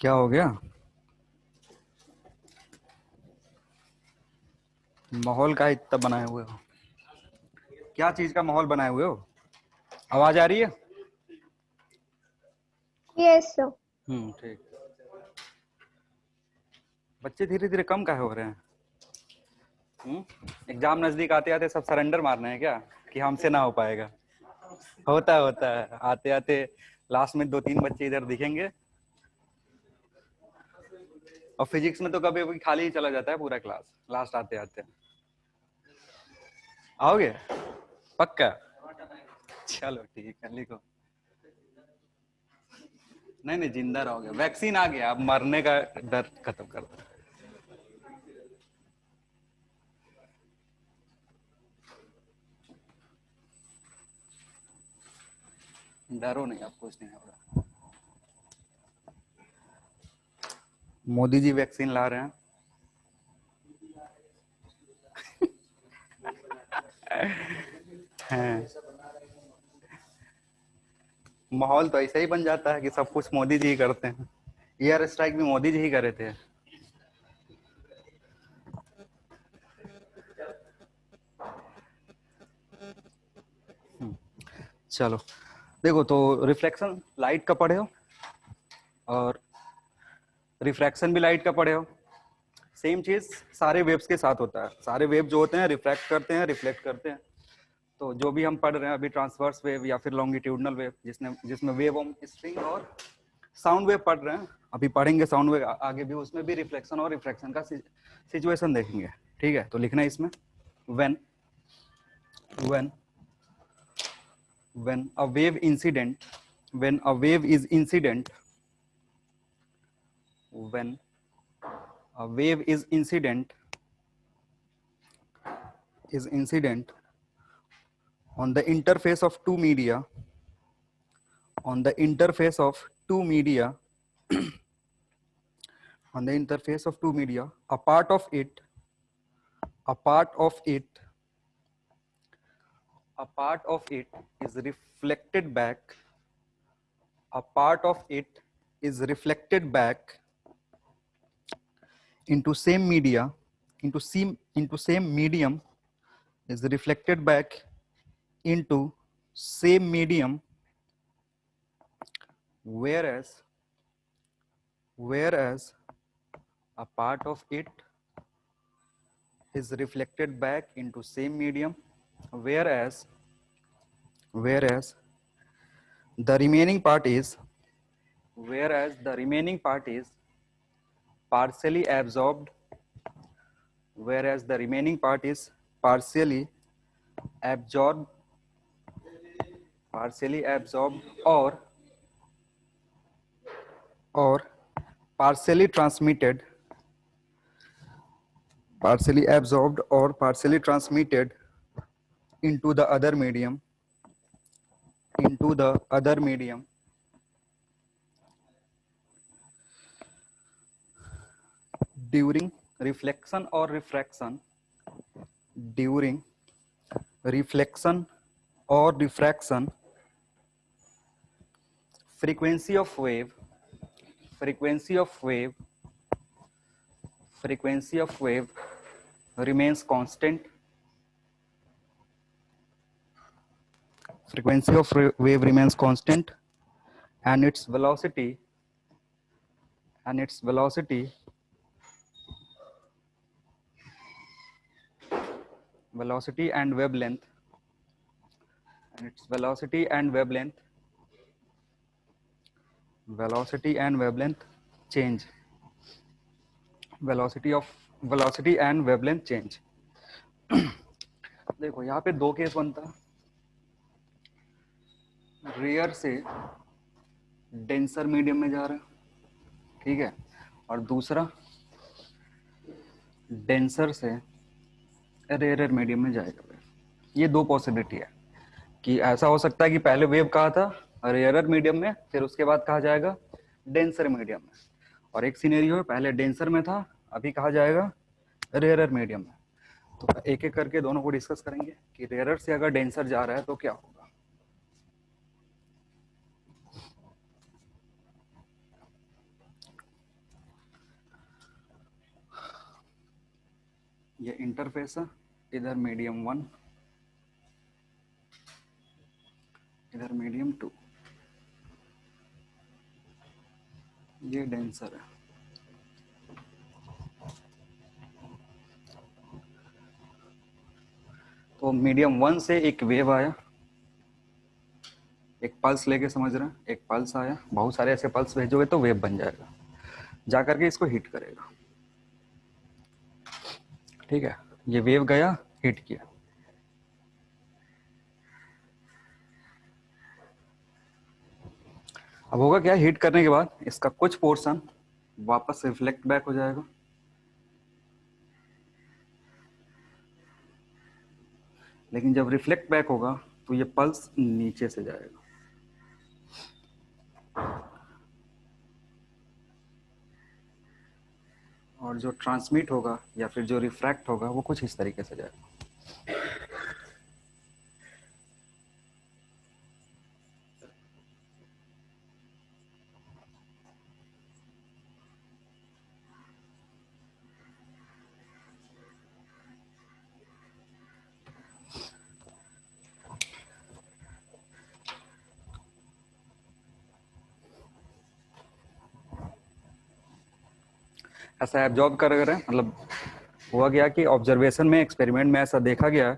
क्या हो गया? माहौल का इतना बनाए हुए हो? क्या चीज का माहौल बनाए हुए हो? आवाज आ रही है? Yes sir. ठीक। बच्चे धीरे धीरे कम काहे हो रहे हैं? एग्जाम नजदीक आते आते सब सरेंडर मारना है क्या कि हमसे ना हो पाएगा? होता है आते आते लास्ट में 2-3 बच्चे इधर दिखेंगे। और फिजिक्स में तो कभी कभी खाली ही चला जाता है पूरा क्लास लास्ट आते आते। आओगे पक्का? चलो ठीक है, लिखो। नहीं नहीं, जिंदा रहोगे, वैक्सीन आ गया, अब मरने का डर खत्म कर दो। डरो नहीं, अब कुछ नहीं होगा। मोदी जी वैक्सीन ला रहे हैं। हैं। माहौल तो ऐसा ही बन जाता है कि सब कुछ मोदी जी ही करते हैं। एयर स्ट्राइक भी मोदी जी ही करे थे। चलो देखो, तो रिफ्लेक्शन लाइट का पढ़े हो और रिफ्रैक्शन भी लाइट का पढ़े हो। सेम चीज सारे वेव्स के साथ होता है। सारे वेव जो होते हैं रिफ्रैक्ट करते हैं, रिफ्लेक्ट करते हैं। तो जो भी हम पढ़ रहे हैं अभी, ट्रांसवर्स वेव या फिर लॉन्गिट्यूडनल वेव, जिसमें वेव ऑन स्ट्रिंग और साउंड वेव पढ़ रहे हैं, अभी पढ़ेंगे साउंड वेव आगे भी, उसमें भी रिफ्लेक्शन और रिफ्रैक्शन का सिचुएशन देखेंगे। ठीक है, तो लिखना है इसमें when when a wave incident when a wave is incident when a wave is incident on the interface of two media on the interface of two media on the interface of two media, a part of it a part of it a part of it is reflected back a part of it is reflected back into same media into same medium is reflected back into same medium, whereas a part of it is reflected back into same medium, whereas the remaining part is partially absorbed whereas the remaining part is partially absorbed or partially transmitted partially absorbed or partially transmitted into the other medium during reflection or refraction during reflection or diffraction. frequency of wave frequency of wave frequency of wave remains constant. Frequency of wave remains constant, and its velocity velocity and wavelength and its velocity and wavelength change. Velocity and wavelength change. देखो यहाँ पे दो case बनता है, rare से denser medium में जा रहा है, ठीक है, और दूसरा डेंसर से रेयर मीडियम में जाएगा। ये दो पॉसिबिलिटी है कि ऐसा हो सकता है कि पहले वेव कहा था रेयर मीडियम में, फिर उसके बाद कहा जाएगा डेंसर मीडियम में, और एक सिनेरियो है पहले डेंसर में था, अभी कहा जाएगा रेयर मीडियम में। तो एक एक करके दोनों को डिस्कस करेंगे कि रेयर से अगर डेंसर जा रहा है तो क्या होगा। ये इंटरफेस है, इधर मीडियम 1, इधर मीडियम 2, ये डेंसर है। तो मीडियम 1 से एक वेव आया, एक पल्स लेके, समझ रहे हैं, एक पल्स आया, बहुत सारे ऐसे पल्स भेजोगे तो वेव बन जाएगा, जा करके इसको हिट करेगा। ठीक है, ये वेव गया, हिट किया। अब होगा क्या, हिट करने के बाद इसका कुछ पोर्शन वापस रिफ्लेक्ट बैक हो जाएगा, लेकिन जब रिफ्लेक्ट बैक होगा तो ये पल्स नीचे से जाएगा। और जो ट्रांसमिट होगा या फिर जो रिफ्रैक्ट होगा वो कुछ इस तरीके से जाएगा। ऐसा एब्जॉर्ब कर रहे हैं, मतलब हुआ गया कि ऑब्जर्वेशन में, एक्सपेरिमेंट में ऐसा देखा गया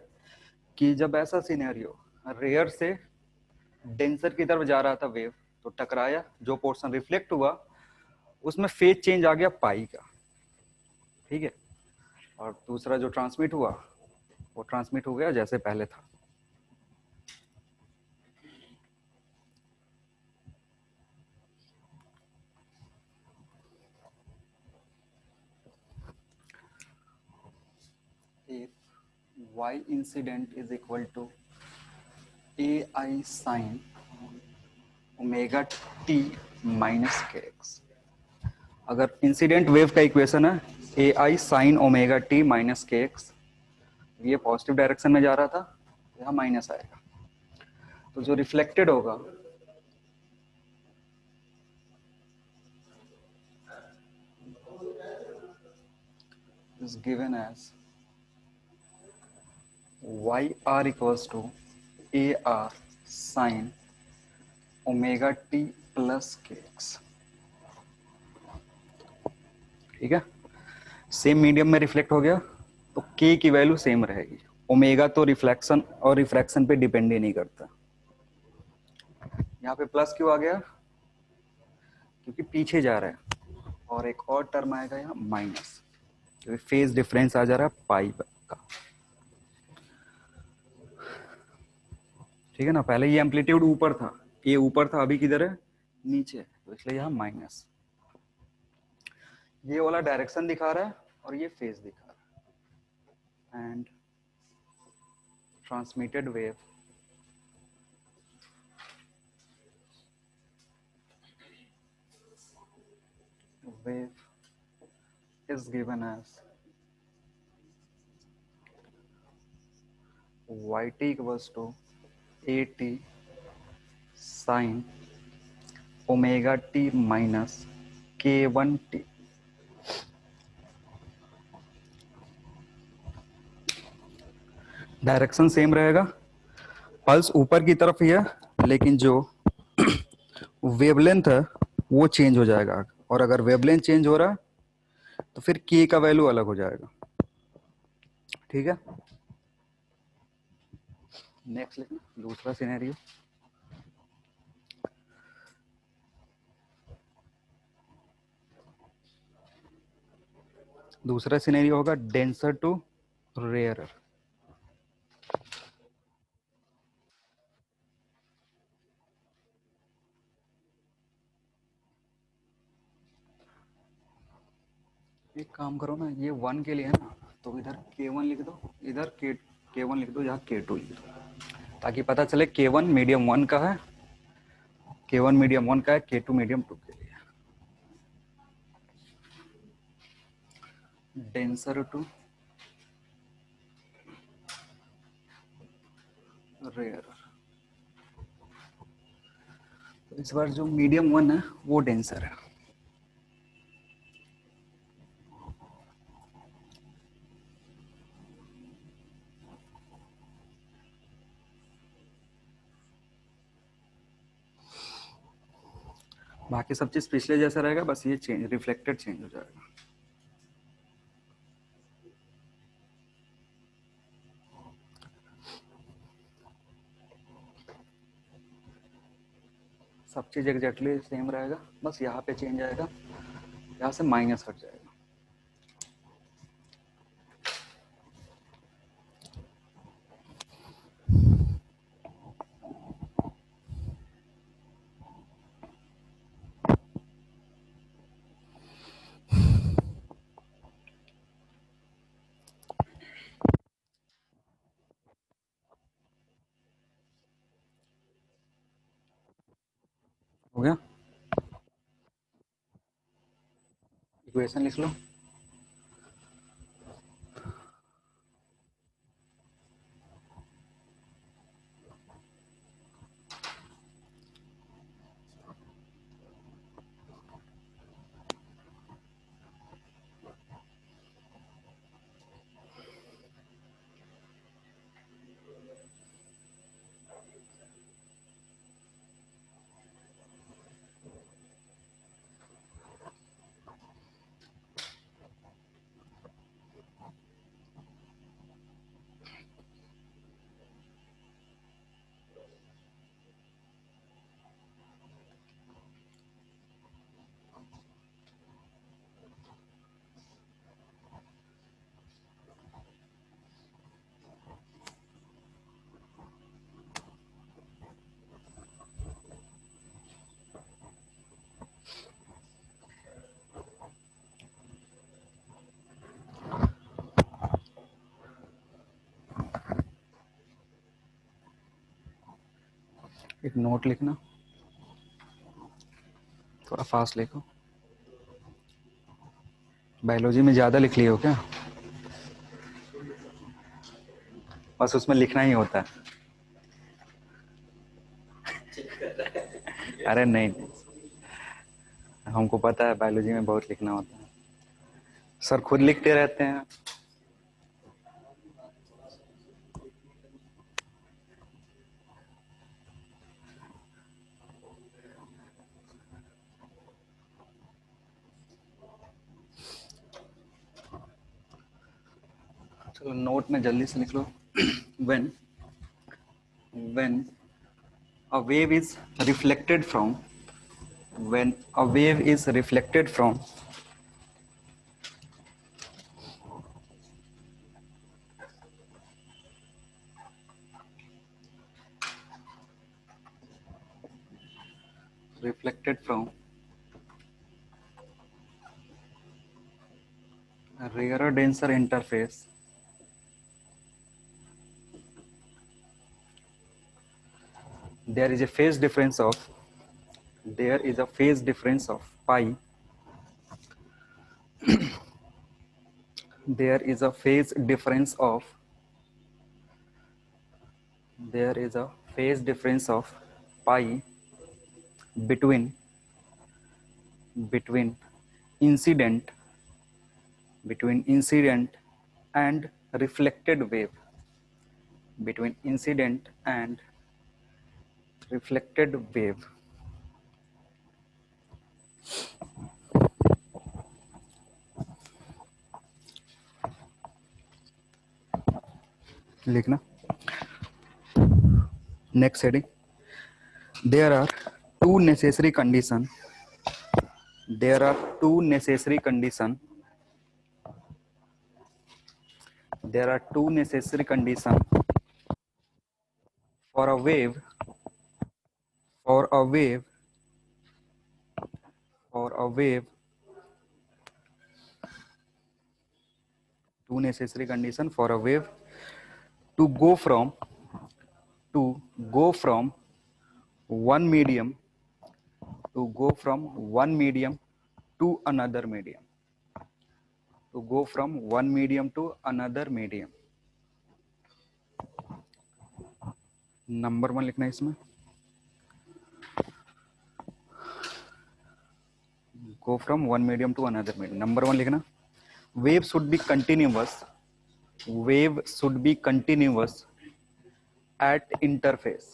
कि जब ऐसा सिनेरियो रेयर से डेंसर की तरफ जा रहा था वेव, तो टकराया, जो पोर्शन रिफ्लेक्ट हुआ उसमें फेज चेंज आ गया पाई का। ठीक है, और दूसरा जो ट्रांसमिट हुआ वो ट्रांसमिट हो गया जैसे पहले था। If y incident is equal to ai sin omega t minus kx, अगर इंसिडेंट वेव का इक्वेशन है ए आई साइन ओमेगा टी माइनस के एक्स, ये पॉजिटिव डायरेक्शन में जा रहा था, यहाँ माइनस आएगा, तो जो रिफ्लेक्टेड होगा is given as y r equals to a r sine omega t plus k x. ठीक है, सेम मीडियम में रिफ्लेक्ट हो गया तो के की वैल्यू सेम रहेगी। ओमेगा तो रिफ्लेक्शन और रिफ्रैक्शन पे डिपेंड ही नहीं करता। यहाँ पे प्लस क्यों आ गया, क्योंकि पीछे जा रहा है, और एक और टर्म आएगा यहाँ माइनस, क्योंकि फेज डिफरेंस आ जा रहा है पाई का। ठीक है ना, पहले ये एम्पलीट्यूड ऊपर था, ये ऊपर था, अभी किधर है, नीचे, तो इसलिए यहाँ माइनस। ये वाला डायरेक्शन दिखा रहा है और ये फेज दिखा रहा है। And transmitted wave is given as yt equals to at sin omega t minus k1t। Direction same रहेगा, पल्स ऊपर की तरफ ही है, लेकिन जो वेवलेंथ है वो चेंज हो जाएगा, और अगर वेवलेंथ चेंज हो रहा है तो फिर के का वैल्यू अलग हो जाएगा। ठीक है, नेक्स्ट लिखना दूसरा सिनेरियो। दूसरा सिनेरियो होगा डेंसर टू रेयरर। एक काम करो ना, ये 1 के लिए है ना, तो इधर k1 लिख दो, इधर k1 लिख दो, यहाँ k2 लिख दो, ताकि पता चले k1 मीडियम 1 का है, k1 मीडियम 1 का है, k2 मीडियम 2 के लिए। डेंसर टू रेयरर, तो इस बार जो मीडियम 1 है वो डेंसर है। बाकी सब चीज पिछले जैसा रहेगा, बस ये चेंज रिफ्लेक्टेड चेंज हो जाएगा। सब चीज एग्जैक्टली सेम रहेगा, बस यहाँ पे चेंज आएगा, यहाँ से माइनस हट जाएगा। हो गया, इक्वेशन लिख लो। एक नोट लिखना, थोड़ा फास्ट लिखो। बायोलॉजी में ज्यादा लिख लिए हो क्या? बस उसमें लिखना ही होता है। अरे नहीं, हमको पता है बायोलॉजी में बहुत लिखना होता है, सर खुद लिखते रहते हैं। चलो नोट में जल्दी से लिख लो। when when a wave is reflected from when a wave is reflected from reflected from a rarer denser interface, there is a phase difference of pi, there is a phase difference of pi between between incident and reflected wave, between incident and reflected wave। लिखना। Next heading, there are two necessary condition there are two necessary condition there are two necessary condition for a wave for a wave for a wave two necessary condition for a wave to go from to go from one medium to go from one medium to another medium to go from one medium to another medium। Number 1 लिखना है इसमें, go from one medium to another medium। Number 1 लिखना, wave should be continuous at interface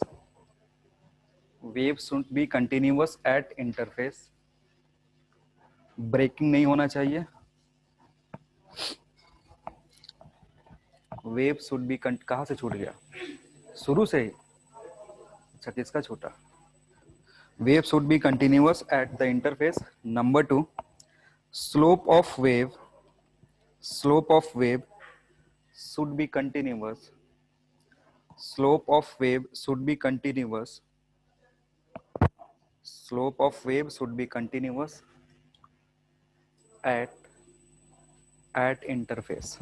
wave should be continuous at interface, breaking नहीं होना चाहिए। Wave should B, कहाँ से छूट गया, शुरू से ही, अच्छा किसका छूटा। Wave should be continuous at the interface. Number 2, slope of wave, slope of wave should be continuous, slope of wave should be continuous, slope of wave should be continuous at interface।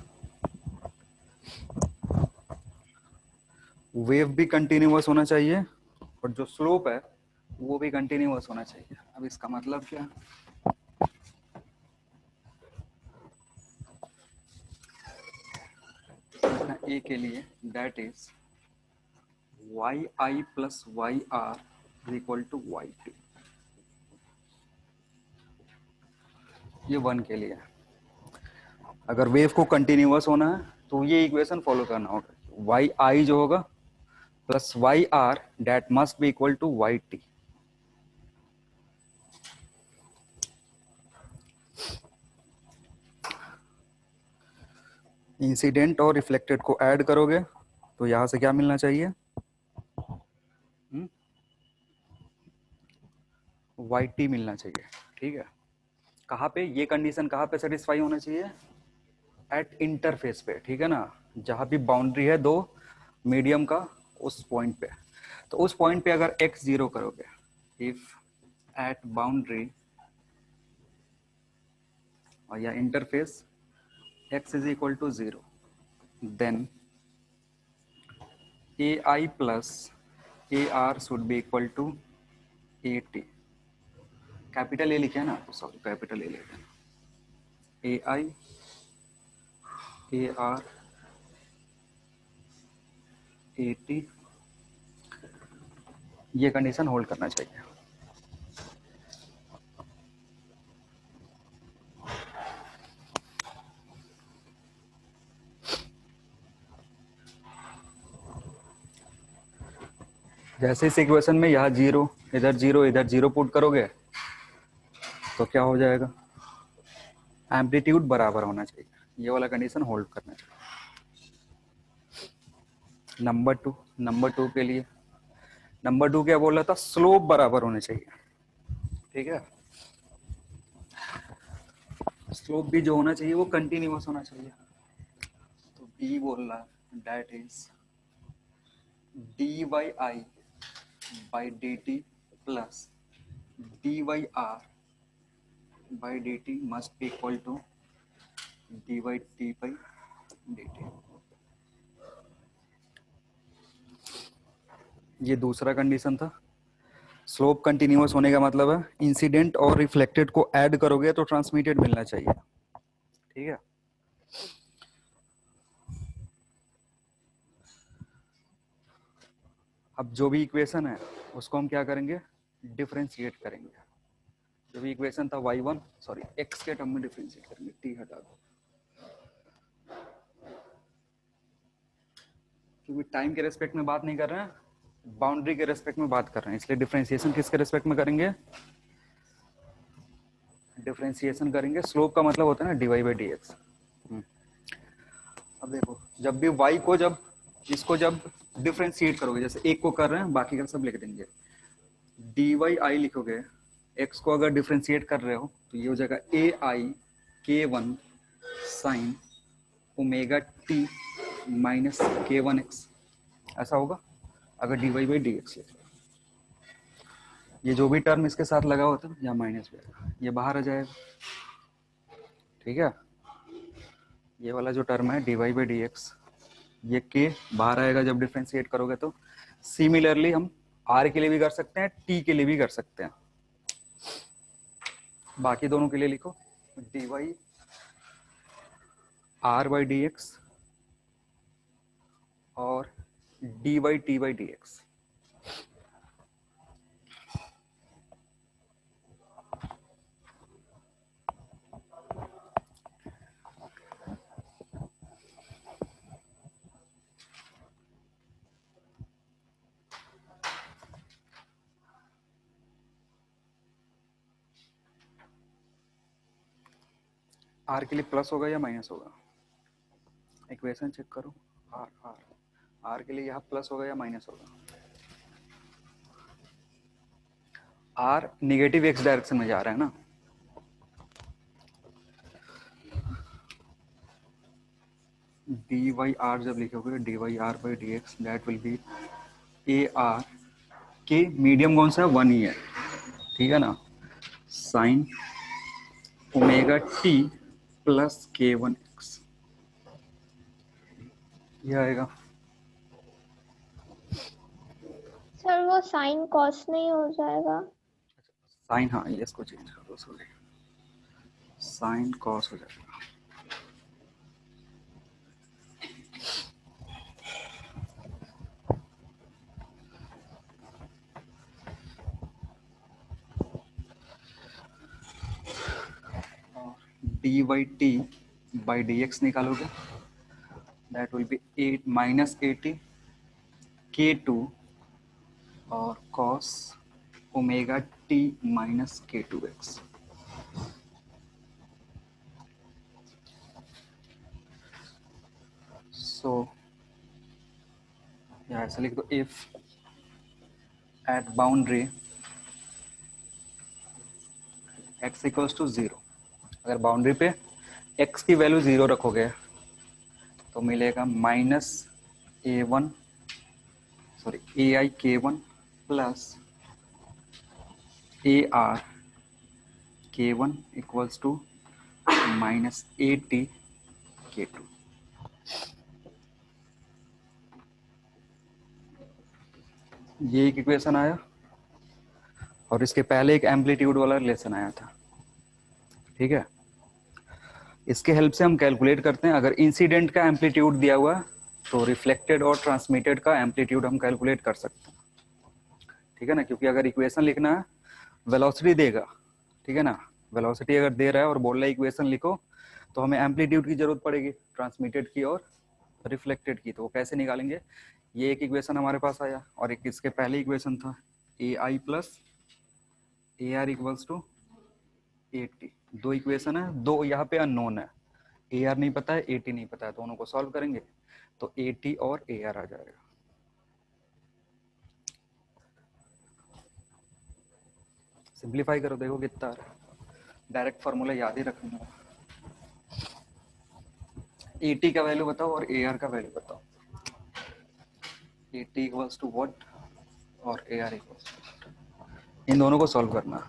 Wave भी continuous होना चाहिए और जो slope है वो भी continuous होना चाहिए। अब इसका मतलब क्या, ए के लिए that is y i plus y r is equal to y t, ये 1 के लिए। अगर वेव को कंटिन्यूअस होना है तो ये इक्वेशन फॉलो करना होगा, वाई आई जो होगा plus y r that must be equal to y t. Incident और रिफ्लेक्टेड को ऐड करोगे तो यहां से क्या मिलना चाहिए, वाई टी मिलना चाहिए। ठीक है, कहाँ पे ये कंडीशन कहाँ पे सेटिस्फाई होना चाहिए, एट इंटरफेस पे, ठीक है ना, जहां भी बाउंड्री है दो मीडियम का उस पॉइंट पे। तो उस पॉइंट पे अगर x 0 करोगे, इफ एट बाउंड्री और या interface x is equal to 0, then a I plus A r should be equal to a t. Capital A लिखे है ना, सॉरी कैपिटल ए लिखे हैं, A i A r A t, ये condition hold करना चाहिए। जैसे इस इक्वेशन में यहाँ 0 इधर 0 इधर 0 पुट करोगे तो क्या हो जाएगा, एम्पलीट्यूड बराबर होना चाहिए, ये वाला कंडीशन होल्ड करना चाहिए। नंबर टू के लिए, नंबर 2 क्या बोल रहा था, स्लोप बराबर होने चाहिए। ठीक है, स्लोप भी जो होना चाहिए वो कंटिन्यूअस होना चाहिए। तो बी बोल रहा that is d y i by d t plus d Y are by d t must be equal to d Y T by d t. ये दूसरा कंडीशन था। स्लोप कंटिन्यूअस होने का मतलब है इंसिडेंट और रिफ्लेक्टेड को ऐड करोगे तो ट्रांसमिटेड मिलना चाहिए। ठीक है, अब जो भी इक्वेशन है उसको हम क्या करेंगे, डिफरेंशिएट करेंगे। जो भी इक्वेशन था y1 सॉरी x के टर्म में डिफरेंशिएट करेंगे, t हटा दो क्योंकि टाइम के रेस्पेक्ट में बात नहीं कर रहे हैं, बाउंड्री के रेस्पेक्ट में बात कर रहे हैं, इसलिए डिफरेंशिएशन किसके रेस्पेक्ट में करेंगे, डिफरेंशिएशन करेंगे। स्लोप का मतलब होता है ना dy बाई डी एक्स। अब देखो जब भी y को जब इसको जब डिफरेंशिएट करोगे, जैसे एक को कर रहे हैं बाकी का सब लिख देंगे, डी वाई आई लिखोगे, x को अगर डिफरेंशिएट कर रहे हो तो ये हो जाएगा a i k one sine omega t minus k one x, ऐसा होगा अगर d y by D x लिख। ये जो भी टर्म इसके साथ लगा होता है यहाँ माइनस में आएगा, ये बाहर आ जाएगा। ठीक है, ये वाला जो टर्म है d y by D x, ये के बाहर आएगा जब डिफरेंशिएट करोगे। तो सिमिलरली हम आर के लिए भी कर सकते हैं, टी के लिए भी कर सकते हैं। बाकी दोनों के लिए लिखो D Y are by D X और D Y T by D X. R के लिए प्लस होगा या माइनस होगा? इक्वेशन चेक करो। आर आर आर के लिए यहाँ प्लस होगा या माइनस होगा? आर निगेटिव एक्स डायरेक्शन में जा रहा है ना, डी वाई आर जब लिखोगे d Y are by D x that will be a r k, medium कौन सा है? 1 ही है, ठीक है ना, sine omega t plus k one x, ये आएगा। सर वो साइन कॉस नहीं हो जाएगा? साइन, हाँ ये इसको चेंज कर दो, सॉरी, साइन कॉस हो जाएगा। D by t by D x निकालोगे that will be 8 minus 80 k two और cos omega t minus k two x. So यहाँ ऐसे लिख दो, if at boundary x equals to 0, अगर बाउंड्री पे x की वैल्यू 0 रखोगे तो मिलेगा minus a one, sorry a i k one plus A r k one equals to minus a t k two. ये एक इक्वेशन आया और इसके पहले एक एम्पलीट्यूड वाला रिलेशन आया था, ठीक है। इसके हेल्प से हम कैलकुलेट करते हैं, अगर इंसिडेंट का एम्पलीट्यूड दिया हुआ तो रिफ्लेक्टेड और ट्रांसमिटेड का एम्पलीट्यूड हम कैलकुलेट कर सकते हैं, ठीक है ना, क्योंकि अगर इक्वेशन लिखना है वेलोसिटी देगा, ठीक है ना, वेलोसिटी अगर दे रहा है और बोल रहा है इक्वेशन लिखो तो हमें एम्पलीट्यूड की जरूरत पड़ेगी, ट्रांसमिटेड की और रिफ्लेक्टेड की, तो वो कैसे निकालेंगे? ये एक इक्वेशन हमारे पास आया और एक इसके पहले इक्वेशन था A I plus A R equals to 80। दो इक्वेशन है, दो यहाँ पे अननोन है, ए आर नहीं पता है, 80 नहीं पता है, दोनों को सॉल्व करेंगे तो 80 और ए आर आ जाएगा। सिंप्लीफाई करो, देखो कितना आ रहा है, डायरेक्ट फार्मूला याद ही रखना। 80 का वैल्यू बताओ और ए आर का वैल्यू बताओ। 80 इक्वल्स टू व्हाट और A R equals to what, इन दोनों को सॉल्व करना।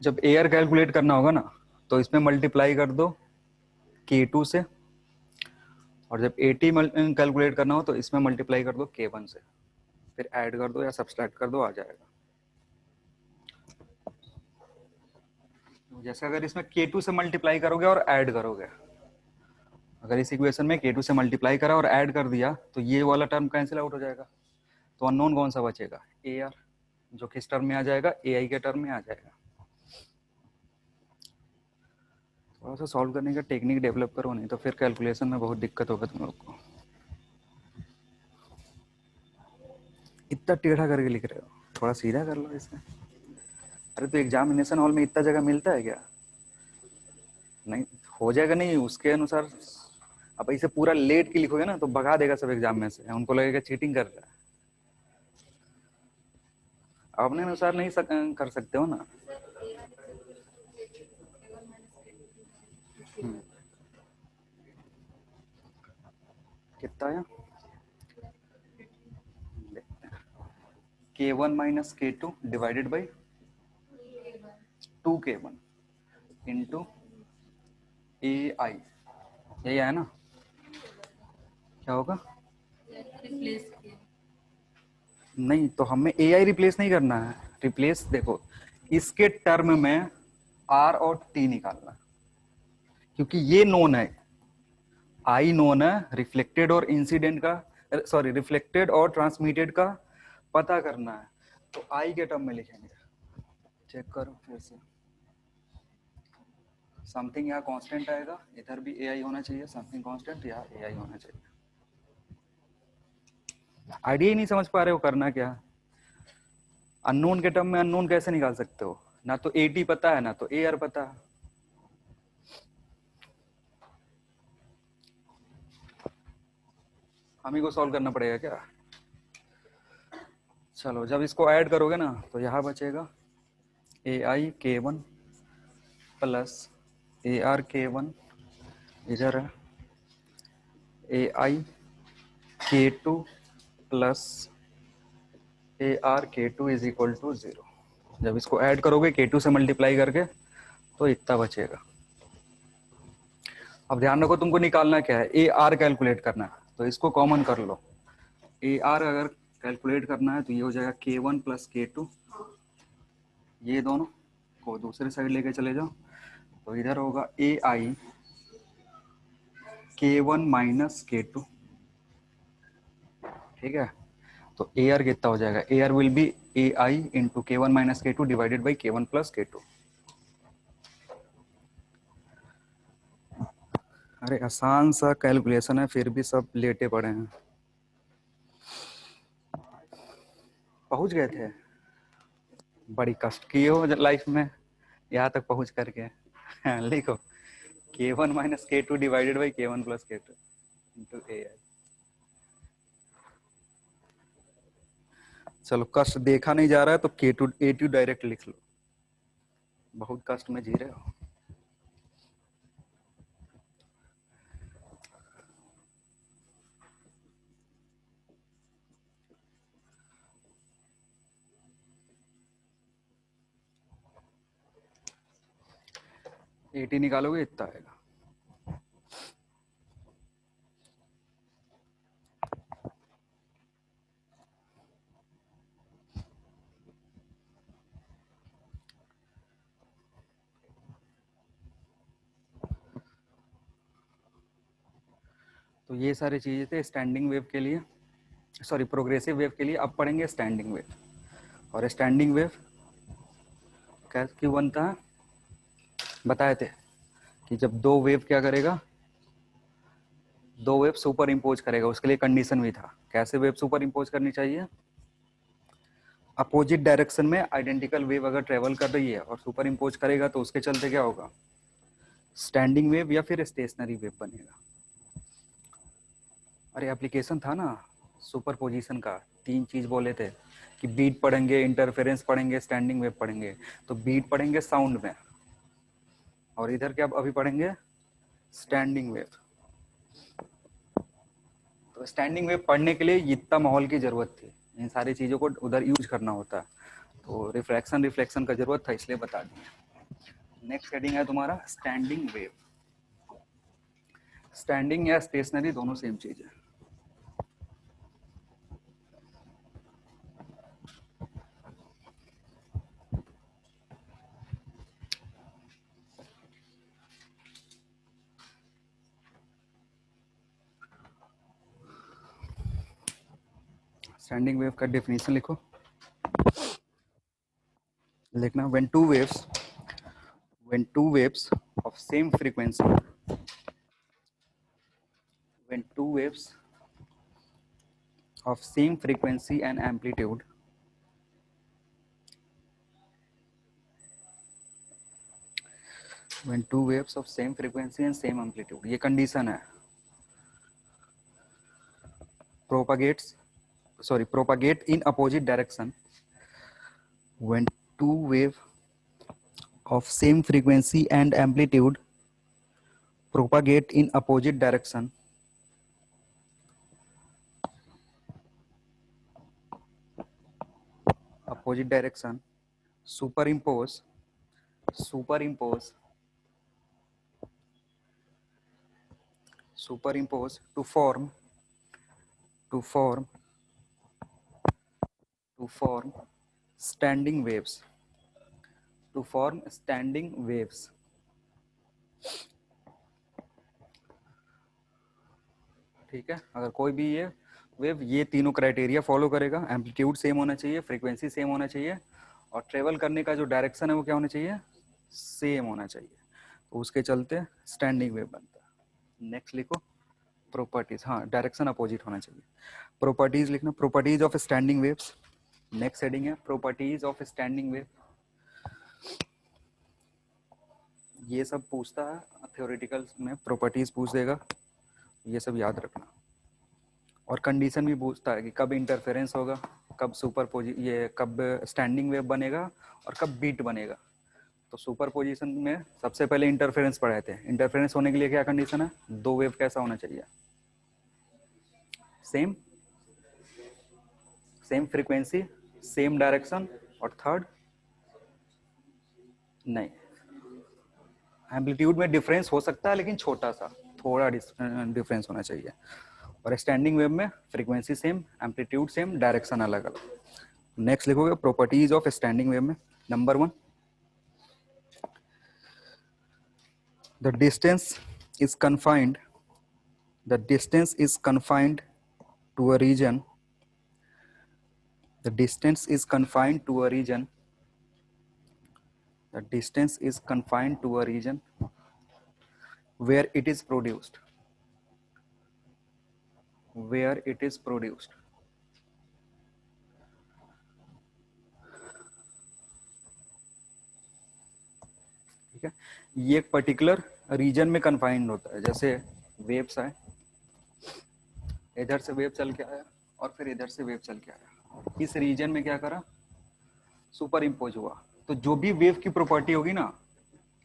जब ए आर कैलकुलेट करना होगा ना तो इसमें मल्टीप्लाई कर दो K2 से, और जब 80 कैलकुलेट करना हो तो इसमें मल्टीप्लाई कर दो K1 से, फिर ऐड कर दो या सब्सट्रैक्ट कर दो, आ जाएगा। जैसे अगर इसमें K2 से मल्टीप्लाई करोगे और ऐड करोगे, अगर इस इक्वेशन में K2 से मल्टीप्लाई करा और ऐड कर दिया तो ये वाला टर्म कैंसिल आउट हो जाएगा, तो अननोन कौन सा बचेगा? ए आर, जो किस टर्म में आ जाएगा? ए आई के टर्म में आ जाएगा। थोड़ा सा सॉल्व करने का टेक्निक डेवलप करो, नहीं तो फिर कैलकुलेशन में बहुत दिक्कत होगा तुम लोग को। इतना टेढ़ा करके लिख रहे हो, थोड़ा सीधा कर लो इसमें। अरे तो एग्जामिनेशन हॉल में इतना जगह मिलता है क्या? नहीं हो जाएगा, नहीं उसके अनुसार। अब इसे पूरा लेट के लिखोगे ना तो भगा देगा सब एग्जाम में से, उनको लगेगा चीटिंग कर रहा है। अपने अनुसार नहीं कर सकते हो ना। कितना आया? K1 minus K2 divided by 2K1 into A I, यही आया ना? क्या होगा? नहीं तो हमें ए आई रिप्लेस नहीं करना है, रिप्लेस देखो इसके टर्म में आर और टी निकालना है, क्योंकि ये नोन है, आई नोन है, रिफ्लेक्टेड और इंसिडेंट का, सॉरी रिफ्लेक्टेड और ट्रांसमिटेड का पता करना है, तो आई के टर्म में लिखेंगे। चेक करो फिर से, समथिंग यहाँ कांस्टेंट आएगा, इधर भी ए आई होना चाहिए, समथिंग कांस्टेंट, यहाँ ए आई होना चाहिए। आइडिया ही नहीं समझ पा रहे हो करना क्या। अननोन के टर्म में अननोन कैसे निकाल सकते हो, ना तो ए टी पता है ना तो ए आर पता है। हम ही को सॉल्व करना पड़ेगा क्या। चलो जब इसको ऐड करोगे ना तो यहाँ बचेगा ए i k one plus A r k one, इधर है ए आई के टू प्लस ए आर के टू इज इक्वल टू 0। जब इसको ऐड करोगे के टू से मल्टीप्लाई करके तो इतना बचेगा। अब ध्यान रखो तुमको निकालना क्या है, ए आर कैलकुलेट करना है, तो इसको कॉमन कर लो। ए आर अगर कैलकुलेट करना है तो ये हो जाएगा के वन प्लस के टू, ये दोनों को दूसरे साइड लेके चले जाओ, तो इधर होगा ए i k one minus k to, ठीक है। तो ए आर कितना हो जाएगा, A R will be A I into के one minus k two divided by के वन प्लस के टू। अरे आसान सा कैलकुलेशन है, फिर भी सब लेटे पड़े हैं। पहुंच गए थे, बड़ी कष्ट की हो लाइफ में यहाँ तक पहुंच करके। लिखो के one minus k two divided by के वन प्लस के टू इंटू ए आई। चलो कष्ट देखा नहीं जा रहा है तो के टू ए टू डायरेक्ट लिख लो, बहुत कष्ट में जी रहे हो। ए टी निकालोगे इतना आएगा। तो ये सारी चीजें थे स्टैंडिंग वेव के लिए, सॉरी प्रोग्रेसिव वेव के लिए। अब पढ़ेंगे स्टैंडिंग वेव। और स्टैंडिंग वेव कैसे क्यों बनता है, बताए थे कि जब दो वेव क्या करेगा, दो वेव सुपर इम्पोज करेगा, उसके लिए कंडीशन भी था। कैसे वेव सुपर इम्पोज करनी चाहिए, अपोजिट डायरेक्शन में आइडेंटिकल वेव अगर ट्रेवल कर रही है और सुपर इम्पोज करेगा तो उसके चलते क्या होगा, स्टैंडिंग वेव या फिर स्टेशनरी वेव बनेगा। अरे एप्लीकेशन था ना सुपरपोजिशन का, तीन चीज बोले थे कि बीट पढ़ेंगे, इंटरफेरेंस पढ़ेंगे, स्टैंडिंग वेव पढ़ेंगे। तो बीट पढ़ेंगे साउंड में, और इधर क्या अभी पढ़ेंगे, स्टैंडिंग वेव। तो स्टैंडिंग वेव पढ़ने के लिए इतना माहौल की जरूरत थी, इन सारी चीजों को उधर यूज करना होता है, तो रिफ्लेक्शन का जरूरत था, इसलिए बता दिया। नेक्स्ट हेडिंग है तुम्हारा स्टैंडिंग वेव। स्टैंडिंग या स्टेशनरी दोनों सेम चीज है। स्टैंडिंग वेव का डेफिनेशन लिखो, लिखना when two waves of same frequency, when two waves of same frequency and amplitude when two waves of same frequency and same amplitude, ये condition है, propagate in opposite direction when two wave of same frequency and amplitude propagate in opposite direction superimpose to form standing waves to form standing waves. ठीक है, अगर कोई भी ये वेव ये तीनों क्राइटेरिया फॉलो करेगा, एम्पलीट्यूड सेम होना चाहिए, फ्रीक्वेंसी सेम होना चाहिए, और ट्रेवल करने का जो डायरेक्शन है वो क्या होना चाहिए, सेम होना चाहिए, तो उसके चलते स्टैंडिंग वेव बनता है। नेक्स्ट लिखो प्रॉपर्टीज, हाँ डायरेक्शन अपोजिट होना चाहिए। प्रॉपर्टीज लिखना, properties of standing waves. Next heading है प्रॉपर्टीज ऑफ स्टैंडिंग वेव। ये सब पूछता है थ्योरेटिकल में, प्रॉपर्टीज पूछ देगा, ये सब याद रखना। और कंडीशन भी पूछता है कि कब इंटरफेरेंस होगा, कब ये कब स्टैंडिंग वेव बनेगा और कब बीट बनेगा। तो सुपर पोजिशन में सबसे पहले इंटरफेरेंस पढ़ाए थे। इंटरफेरेंस होने के लिए क्या कंडीशन है, दो वेव कैसा होना चाहिए, same same frequency, same direction, और थर्ड नहीं, एम्पलीट्यूड में डिफरेंस हो सकता है लेकिन छोटा सा, थोड़ा डिफरेंस होना चाहिए। और स्टैंडिंग वेव में frequency same, amplitude same, direction अलग अलग। नेक्स्ट लिखोगे प्रॉपर्टीज ऑफ स्टैंडिंग वेव में। Number 1, the distance is confined, the distance is confined to a region, the distance is confined to a region, the distance is confined to a region where it is produced, where it is produced। ठीक है, ये एक particular reason में confined होता है। जैसे waves आए, इधर से वेव चल के आया और फिर इधर से वेव चल के आया, इस रीजन में क्या करा, सुपर इम्पोज हुआ, तो जो भी वेव की प्रॉपर्टी होगी ना,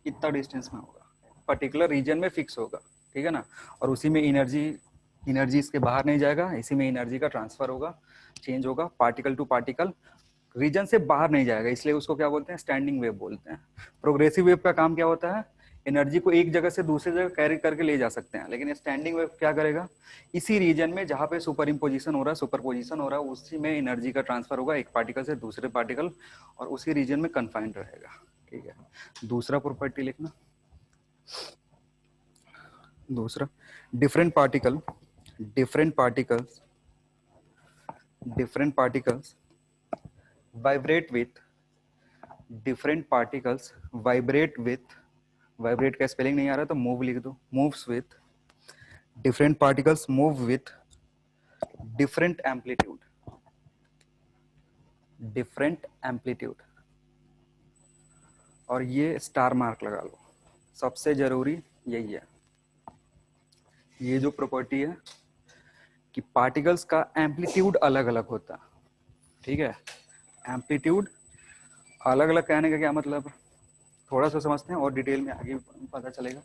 इतना डिस्टेंस में होगा, पर्टिकुलर रीजन में फिक्स होगा। ठीक है ना, और उसी में एनर्जी इसके बाहर नहीं जाएगा, इसी में एनर्जी का ट्रांसफर होगा, चेंज होगा, पार्टिकल टू पार्टिकल, रीजन से बाहर नहीं जाएगा, इसलिए उसको क्या बोलते हैं, स्टैंडिंग वेव बोलते हैं। प्रोग्रेसिव वेव का काम क्या होता है, एनर्जी को एक जगह से दूसरी जगह कैरी करके ले जा सकते हैं, लेकिन स्टैंडिंग वेव क्या करेगा, इसी रीजन में जहां पे सुपर इम्पोजिशन हो रहा है, सुपरपोजिशन हो रहा है, उसी में एनर्जी का ट्रांसफर होगा एक पार्टिकल से दूसरे पार्टिकल, और उसी रीजन में कन्फाइंड रहेगा। ठीक है, दूसरा प्रॉपर्टी लिखना, दूसरा, different particle, different particles, different particles vibrate with, different particles vibrate with, vibrate का स्पेलिंग नहीं आ रहा तो मूव लिख दो, moves with, different particles move with different amplitude, different amplitude. और ये स्टार मार्क लगा लो, सबसे जरूरी यही है, ये जो प्रॉपर्टी है कि पार्टिकल्स का एम्पलीट्यूड अलग अलग होता है। ठीक है, एम्पलीट्यूड अलग अलग कहने का क्या मतलब, थोड़ा सा समझते हैं और डिटेल में आगे पता चलेगा।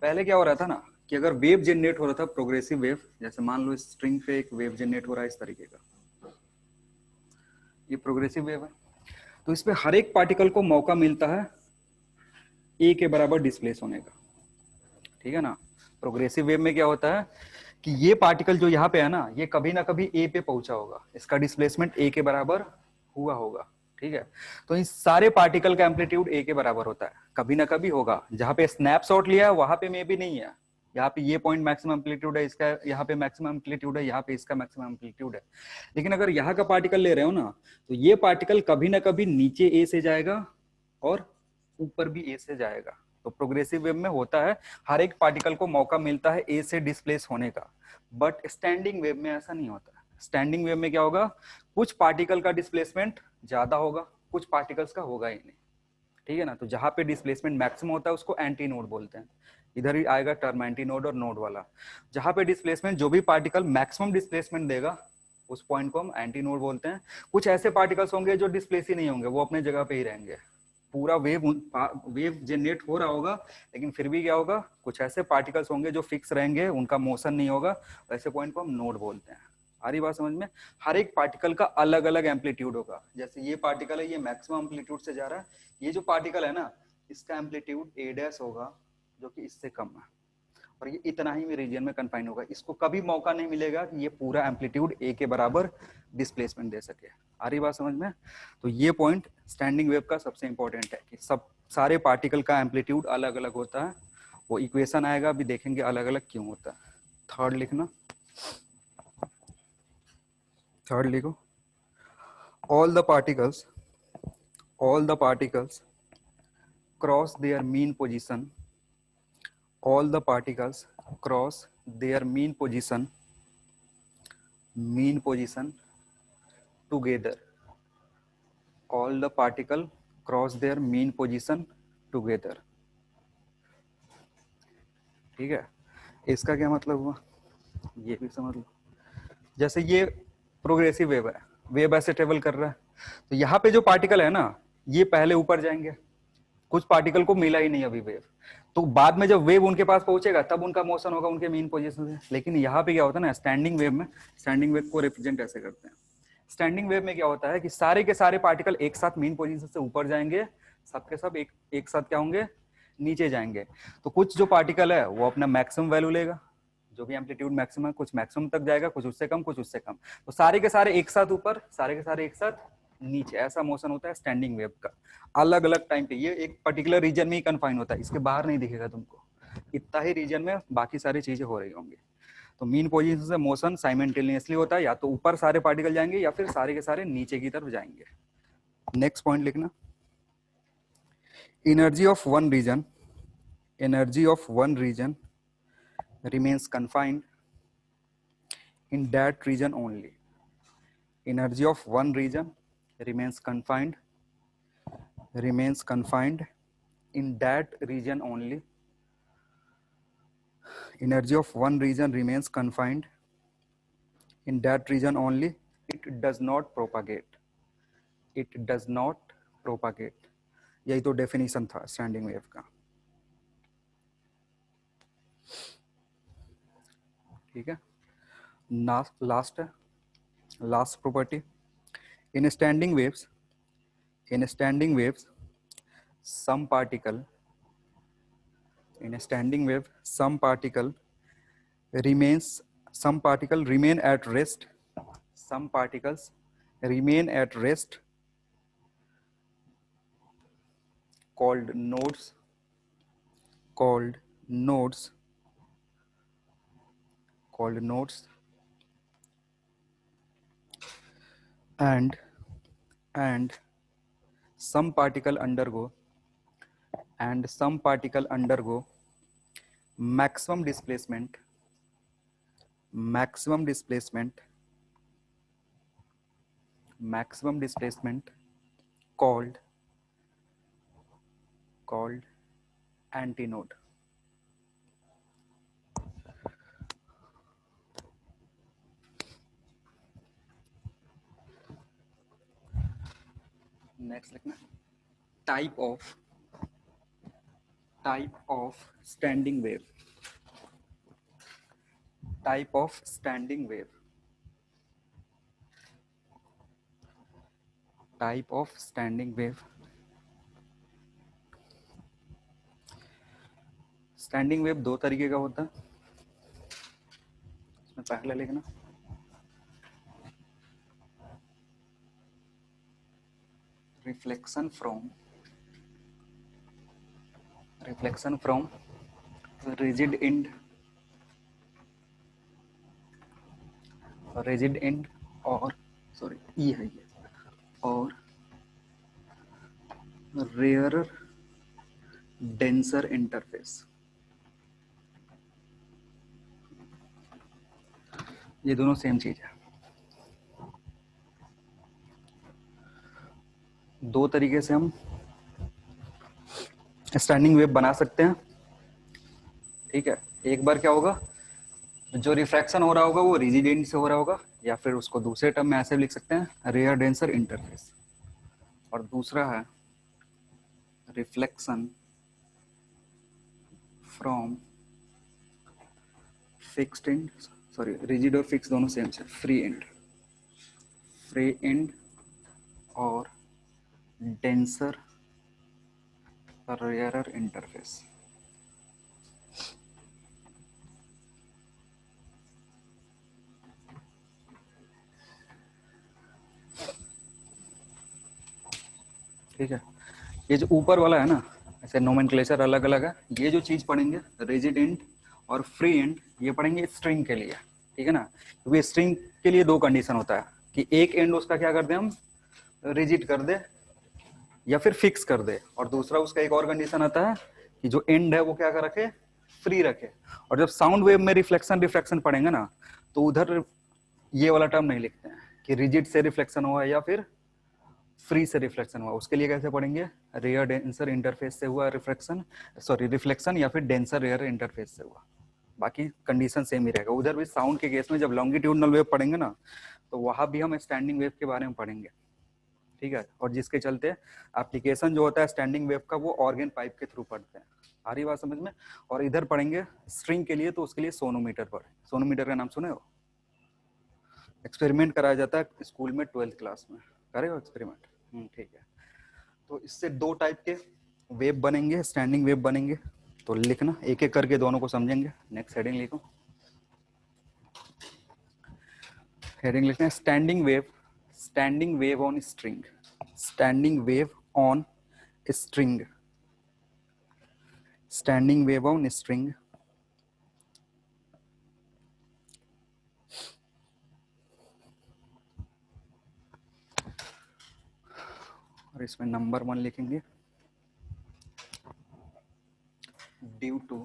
पहले क्या हो रहा था ना, कि अगर वेव जनरेट हो रहा था, प्रोग्रेसिव वेव, जैसे मान लो स्ट्रिंग पे एक वेव जनरेट हो रहा है इस तरीके का, ये प्रोग्रेसिव वेव है, तो इस पे हर एक पार्टिकल को मौका मिलता है ए के बराबर डिस्प्लेस होने का। ठीक है ना, प्रोग्रेसिव वेव में क्या होता है कि ये पार्टिकल जो यहाँ पे है ना, ये कभी ना कभी ए पे पहुंचा होगा, इसका डिस्प्लेसमेंट ए के बराबर हुआ होगा। ठीक है, तो इन सारे पार्टिकल का एम्पलीट्यूड ए के बराबर होता है, कभी ना कभी होगा। जहां पे स्नैपशॉट लिया है वहां पे मे भी नहीं है, यहाँ पे ये पॉइंट मैक्सिमम एम्पलीट्यूड है इसका, यहाँ पे मैक्सिमम एम्पलीट्यूड है, यहाँ पे इसका मैक्सिमम एम्पलीट्यूड है। लेकिन अगर यहाँ का पार्टिकल ले रहे हो ना, तो ये पार्टिकल कभी ना कभी नीचे ए से जाएगा और ऊपर भी ए से जाएगा। तो प्रोग्रेसिव वेव में होता है हर एक पार्टिकल को मौका मिलता है ए से डिस्प्लेस होने का, बट स्टैंडिंग वेव में ऐसा नहीं होता। स्टैंडिंग वेव में क्या होगा, कुछ पार्टिकल का डिस्प्लेसमेंट ज्यादा होगा, कुछ पार्टिकल्स का होगा ही नहीं। ठीक है ना, तो जहां पे डिस्प्लेसमेंट मैक्सिमम होता है उसको एंटी नोड बोलते हैं, इधर ही आएगा टर्म एंटी नोड और नोड वाला। जहां पे डिस्प्लेसमेंट, जो भी पार्टिकल मैक्सिमम डिस्प्लेसमेंट देगा उस पॉइंट को हम एंटी नोड बोलते हैं। कुछ ऐसे पार्टिकल्स होंगे जो डिस्प्लेस ही नहीं होंगे, वो अपने जगह पे ही रहेंगे, पूरा वेव जनरेट हो रहा होगा, लेकिन फिर भी क्या होगा, कुछ ऐसे पार्टिकल्स होंगे जो फिक्स रहेंगे, उनका मोशन नहीं होगा, ऐसे पॉइंट को हम नोड बोलते हैं। आ रही बात समझ में, हर एक पार्टिकल का अलग अलग एम्पलीट्यूड होगा। जैसे ये पार्टिकल है, ये मैक्सिमम एम्पलीट्यूड से जा रहा है, ये जो पार्टिकल है ना, इसका एम्पलीट्यूड ए डैश होगा जो कि इससे कम है, और ये इतना ही रीजन में कन्फाइन होगा, इसको कभी मौका नहीं मिलेगा कि ये पूरा एम्पलीट्यूड ए के बराबर डिस्प्लेसमेंट दे सके। आ रही बात समझ में? तो ये पॉइंट स्टैंडिंग वेव का सबसे इंपॉर्टेंट है कि सब सारे पार्टिकल का एम्पलीट्यूड अलग अलग होता है। वो इक्वेशन आएगा, अभी देखेंगे अलग अलग क्यों होता है। थर्ड लिखना, थर्ड लिखो, all the particles cross their mean position, all the particles cross their mean position together, all the particle cross their mean position together। ठीक है, इसका क्या मतलब हुआ ये भी समझ लो। जैसे ये प्रोग्रेसिव वेव है, वेव ऐसे ट्रेवल कर रहा है, तो यहाँ पे जो पार्टिकल है ना ये पहले ऊपर जाएंगे, कुछ पार्टिकल को मिला ही नहीं अभी वेव, तो बाद में जब वेव उनके पास पहुंचेगा तब उनका मोशन होगा उनके मीन पोजीशन से। लेकिन यहाँ पे क्या होता है ना, स्टैंडिंग वेव में, स्टैंडिंग वेव को रिप्रेजेंट ऐसे करते हैं। स्टैंडिंग वेव में क्या होता है कि सारे के सारे पार्टिकल एक साथ मीन पोजीशन से ऊपर जाएंगे, सबके सब एक साथ क्या होंगे, नीचे जाएंगे। तो कुछ जो पार्टिकल है वो अपना मैक्सिमम वैल्यू लेगा, जो भी एम्पलीट्यूड मैक्सिमम है, कुछ मैक्सिमम तक जाएगा, कुछ उससे कम, कुछ उससे कम। तो सारे के सारे एक साथ ऊपर, सारे के सारे एक साथ नीचे, ऐसा मोशन होता है स्टैंडिंग वेव का। अलग अलग टाइम पे, ये एक पर्टिकुलर रीजन में ही कन्फाइन होता है, इसके बाहर नहीं दिखेगा तुमको। इतना ही रीजन में बाकी सारी चीजें हो रही होंगी। तो मीन पोजीशन से मोशन साइमल्टेनियसली होता है, या तो ऊपर सारे पार्टिकल जाएंगे या फिर सारे के सारे नीचे की तरफ जाएंगे। नेक्स्ट पॉइंट लिखना, energy of one region, energy of one region remains confined in that region only, energy of one region remains confined in that region only, energy of one region remains confined in that region only, it does not propagate, it does not propagate। यही तो definition था standing wave का। ठीक है, last है, last property, in standing waves, in standing waves some particle, in a standing wave some particle remains, some particle remain at rest, some particles remain at rest called nodes, called nodes, called nodes, and some particle undergo, and some particle undergo maximum displacement, maximum displacement, maximum displacement called antinode। Next लिखना, type of standing wave, type of standing wave, type of standing wave. Standing wave दो तरीके का होता है, इसमें पहले लिखना, reflection from rigid end, rigid end और सॉरी ई है ये, और रेयरर डेंसर इंटरफेस। ये दोनों सेम चीज है। दो तरीके से हम स्टैंडिंग वेव बना सकते हैं। ठीक है, एक बार क्या होगा, जो रिफ्रैक्शन हो रहा होगा वो रिजिड एंड से हो रहा होगा, या फिर उसको दूसरे टर्म में ऐसे लिख सकते हैं, रेयर डेंसर इंटरफेस। और दूसरा है reflection from fixed and, sorry rigid और फिक्स दोनों सेम से, फ्री एंड और डेंसर रेयरर इंटरफेस। ठीक है। ये जो ऊपर वाला है ना, ऐसे नोमेनक्लेचर अलग अलग है। ये जो चीज पढ़ेंगे रिजिड एंड और फ्री एंड, ये पढ़ेंगे स्ट्रिंग के लिए, ठीक है ना। क्योंकि स्ट्रिंग के लिए दो कंडीशन होता है कि एक एंड उसका क्या कर दे हम, रिजिड कर दे या फिर फिक्स कर दे, और दूसरा उसका एक और कंडीशन आता है कि जो एंड है वो क्या कर रखे, फ्री रखे। और जब साउंड वेव में रिफ्लेक्शन रिफ्रैक्शन पढ़ेंगे ना, तो उधर ये वाला टर्म नहीं लिखते हैं कि रिजिड से रिफ्लेक्शन हुआ या फिर फ्री से रिफ्लेक्शन हुआ। उसके लिए कैसे पढ़ेंगे, रेयर डेंसर इंटरफेस से हुआ रिफ्लेक्शन, सॉरी रिफ्लेक्शन, या फिर डेंसर रेयर इंटरफेस से हुआ। बाकी कंडीशन सेम ही रहेगा। उधर भी साउंड के केस में जब लॉन्गिट्यूडनल वेव पढ़ेंगे ना, तो वहां भी हम स्टैंडिंग वेव के बारे में पढ़ेंगे, ठीक है। और जिसके चलते एप्लीकेशन जो होता है स्टैंडिंग वेव का, वो ऑर्गन पाइप के थ्रू पढ़ते हैं। आ रही बात समझ में। और इधर पढ़ेंगे स्ट्रिंग के लिए, तो उसके लिए सोनोमीटर पढ़े। सोनोमीटर का नाम सुने हो, एक्सपेरिमेंट कराया जाता है स्कूल में 12th क्लास में, करे हो एक्सपेरिमेंट, ठीक है। तो इससे दो टाइप के वेव बनेंगे, स्टैंडिंग वेव बनेंगे। तो लिखना एक एक करके, दोनों को समझेंगे। नेक्स्ट हेडिंग लिखो, हेडिंग लिखना है standing wave, standing wave on string, standing wave on string, standing wave on string. और इसमें नंबर 1 लिखेंगे, due to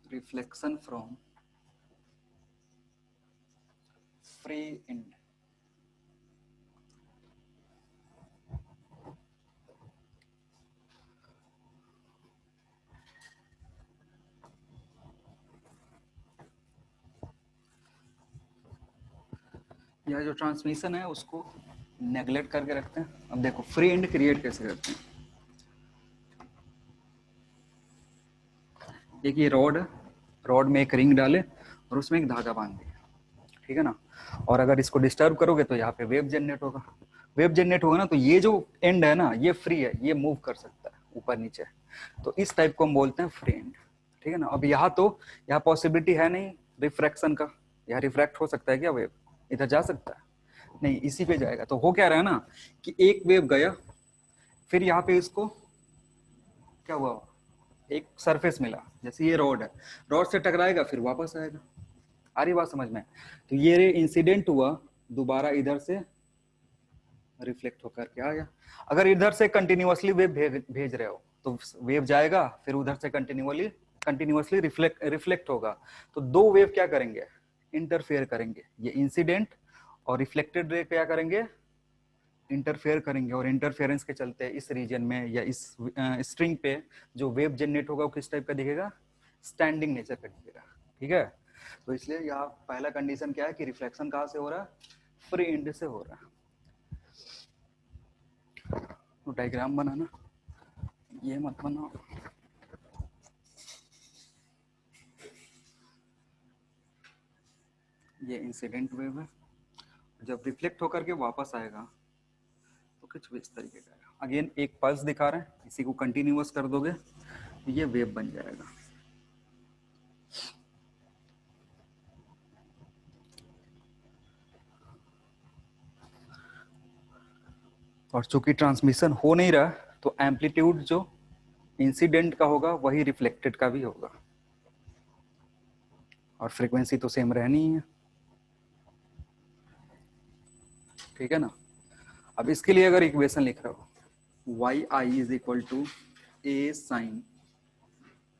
reflection from free end, यह जो ट्रांसमिशन है उसको नेग्लेक्ट करके रखते हैं। अब देखो फ्री एंड क्रिएट कैसे करते हैं। एक ये रॉड है, रॉड में एक रिंग डाले और उसमें एक धागा बांध दिया, ठीक है ना। और अगर इसको डिस्टर्ब करोगे तो यहाँ पे वेव जनरेट होगा। वेव जनरेट होगा ना, तो ये जो एंड है ना, ये फ्री है, ये मूव कर सकता है ऊपर नीचे। तो इस टाइप को हम बोलते हैं फ्री एंड, ठीक है ना। अब यहाँ तो यहाँ पॉसिबिलिटी है नहीं रिफ्रैक्शन का, यहाँ रिफ्रैक्ट हो सकता है क्या वेव, इधर जा सकता है नहीं, इसी पे जाएगा। तो हो क्या रहा है ना कि एक वेव गया, फिर यहाँ पे इसको क्या हुआ, एक सरफेस मिला, जैसे ये रॉड है, रॉड से टकराएगा फिर वापस आएगा। आ रही बात समझ में। तो ये इंसिडेंट हुआ, दोबारा इधर से रिफ्लेक्ट होकर के आ गया। अगर इधर से कंटिन्यूअसली वेव भेज रहे हो तो वेव जाएगा, फिर उधर से कंटिन्यूअसली रिफ्लेक्ट होगा। तो दो वेव क्या करेंगे, इंटरफेयर करेंगे। ये इंसिडेंट और रिफ्लेक्टेड रे क्या करेंगे, इंटरफेयर करेंगे। और इंटरफेरेंस के चलते इस रीजन में या इस स्ट्रिंग पे जो वेव जनरेट होगा वो किस टाइप का दिखेगा, स्टैंडिंग नेचर का दिखेगा, ठीक है। तो इसलिए यहाँ पहला कंडीशन क्या है कि रिफ्लेक्शन कहाँ से हो रहा है, फ्री एंड से हो रहा है। तो डायग्राम बनाना, ये मत बनाओ, ये इंसिडेंट वेव है, जब रिफ्लेक्ट होकर के वापस आएगा तो कुछ इस तरीके का आएगा। अगेन एक पल्स दिखा रहे हैं, इसी को कंटिन्यूअस कर दोगे तो ये वेव बन जाएगा। और चूंकि ट्रांसमिशन हो नहीं रहा, तो एम्पलीट्यूड जो इंसिडेंट का होगा वही रिफ्लेक्टेड का भी होगा, और फ्रीक्वेंसी तो सेम रहनी है, ठीक है ना। अब इसके लिए अगर इक्वेशन लिख रहा हो, y i is equal to a sine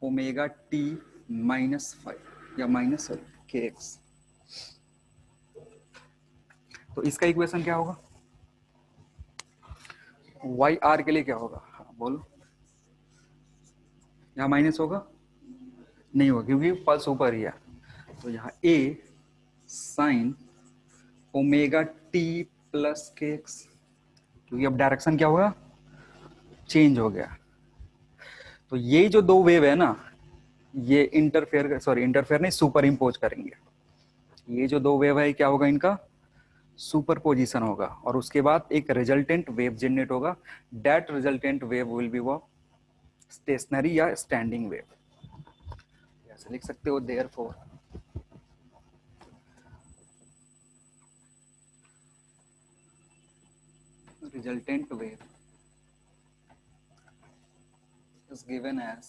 omega t -5 या माइनस के एक्स, तो इसका इक्वेशन क्या होगा, वाई आर के लिए क्या होगा, हाँ, बोलो। यहाँ माइनस होगा, नहीं होगा क्योंकि पल्स ऊपर ही है। तो यहाँ ए sine omega t plus k x, क्योंकि अब डायरेक्शन क्या होगा, चेंज हो गया। तो ये जो दो वेव है ना, ये इंटरफेयर नहीं, सुपर इम्पोज करेंगे। ये जो दो वेव है क्या होगा, इनका सुपर पोजिशन होगा, और उसके बाद एक रिजल्टेंट वेव जनरेट होगा। That resultant wave will be वो स्टेशनरी या स्टैंडिंग वेव। ऐसे लिख सकते हो, therefore resultant wave is given as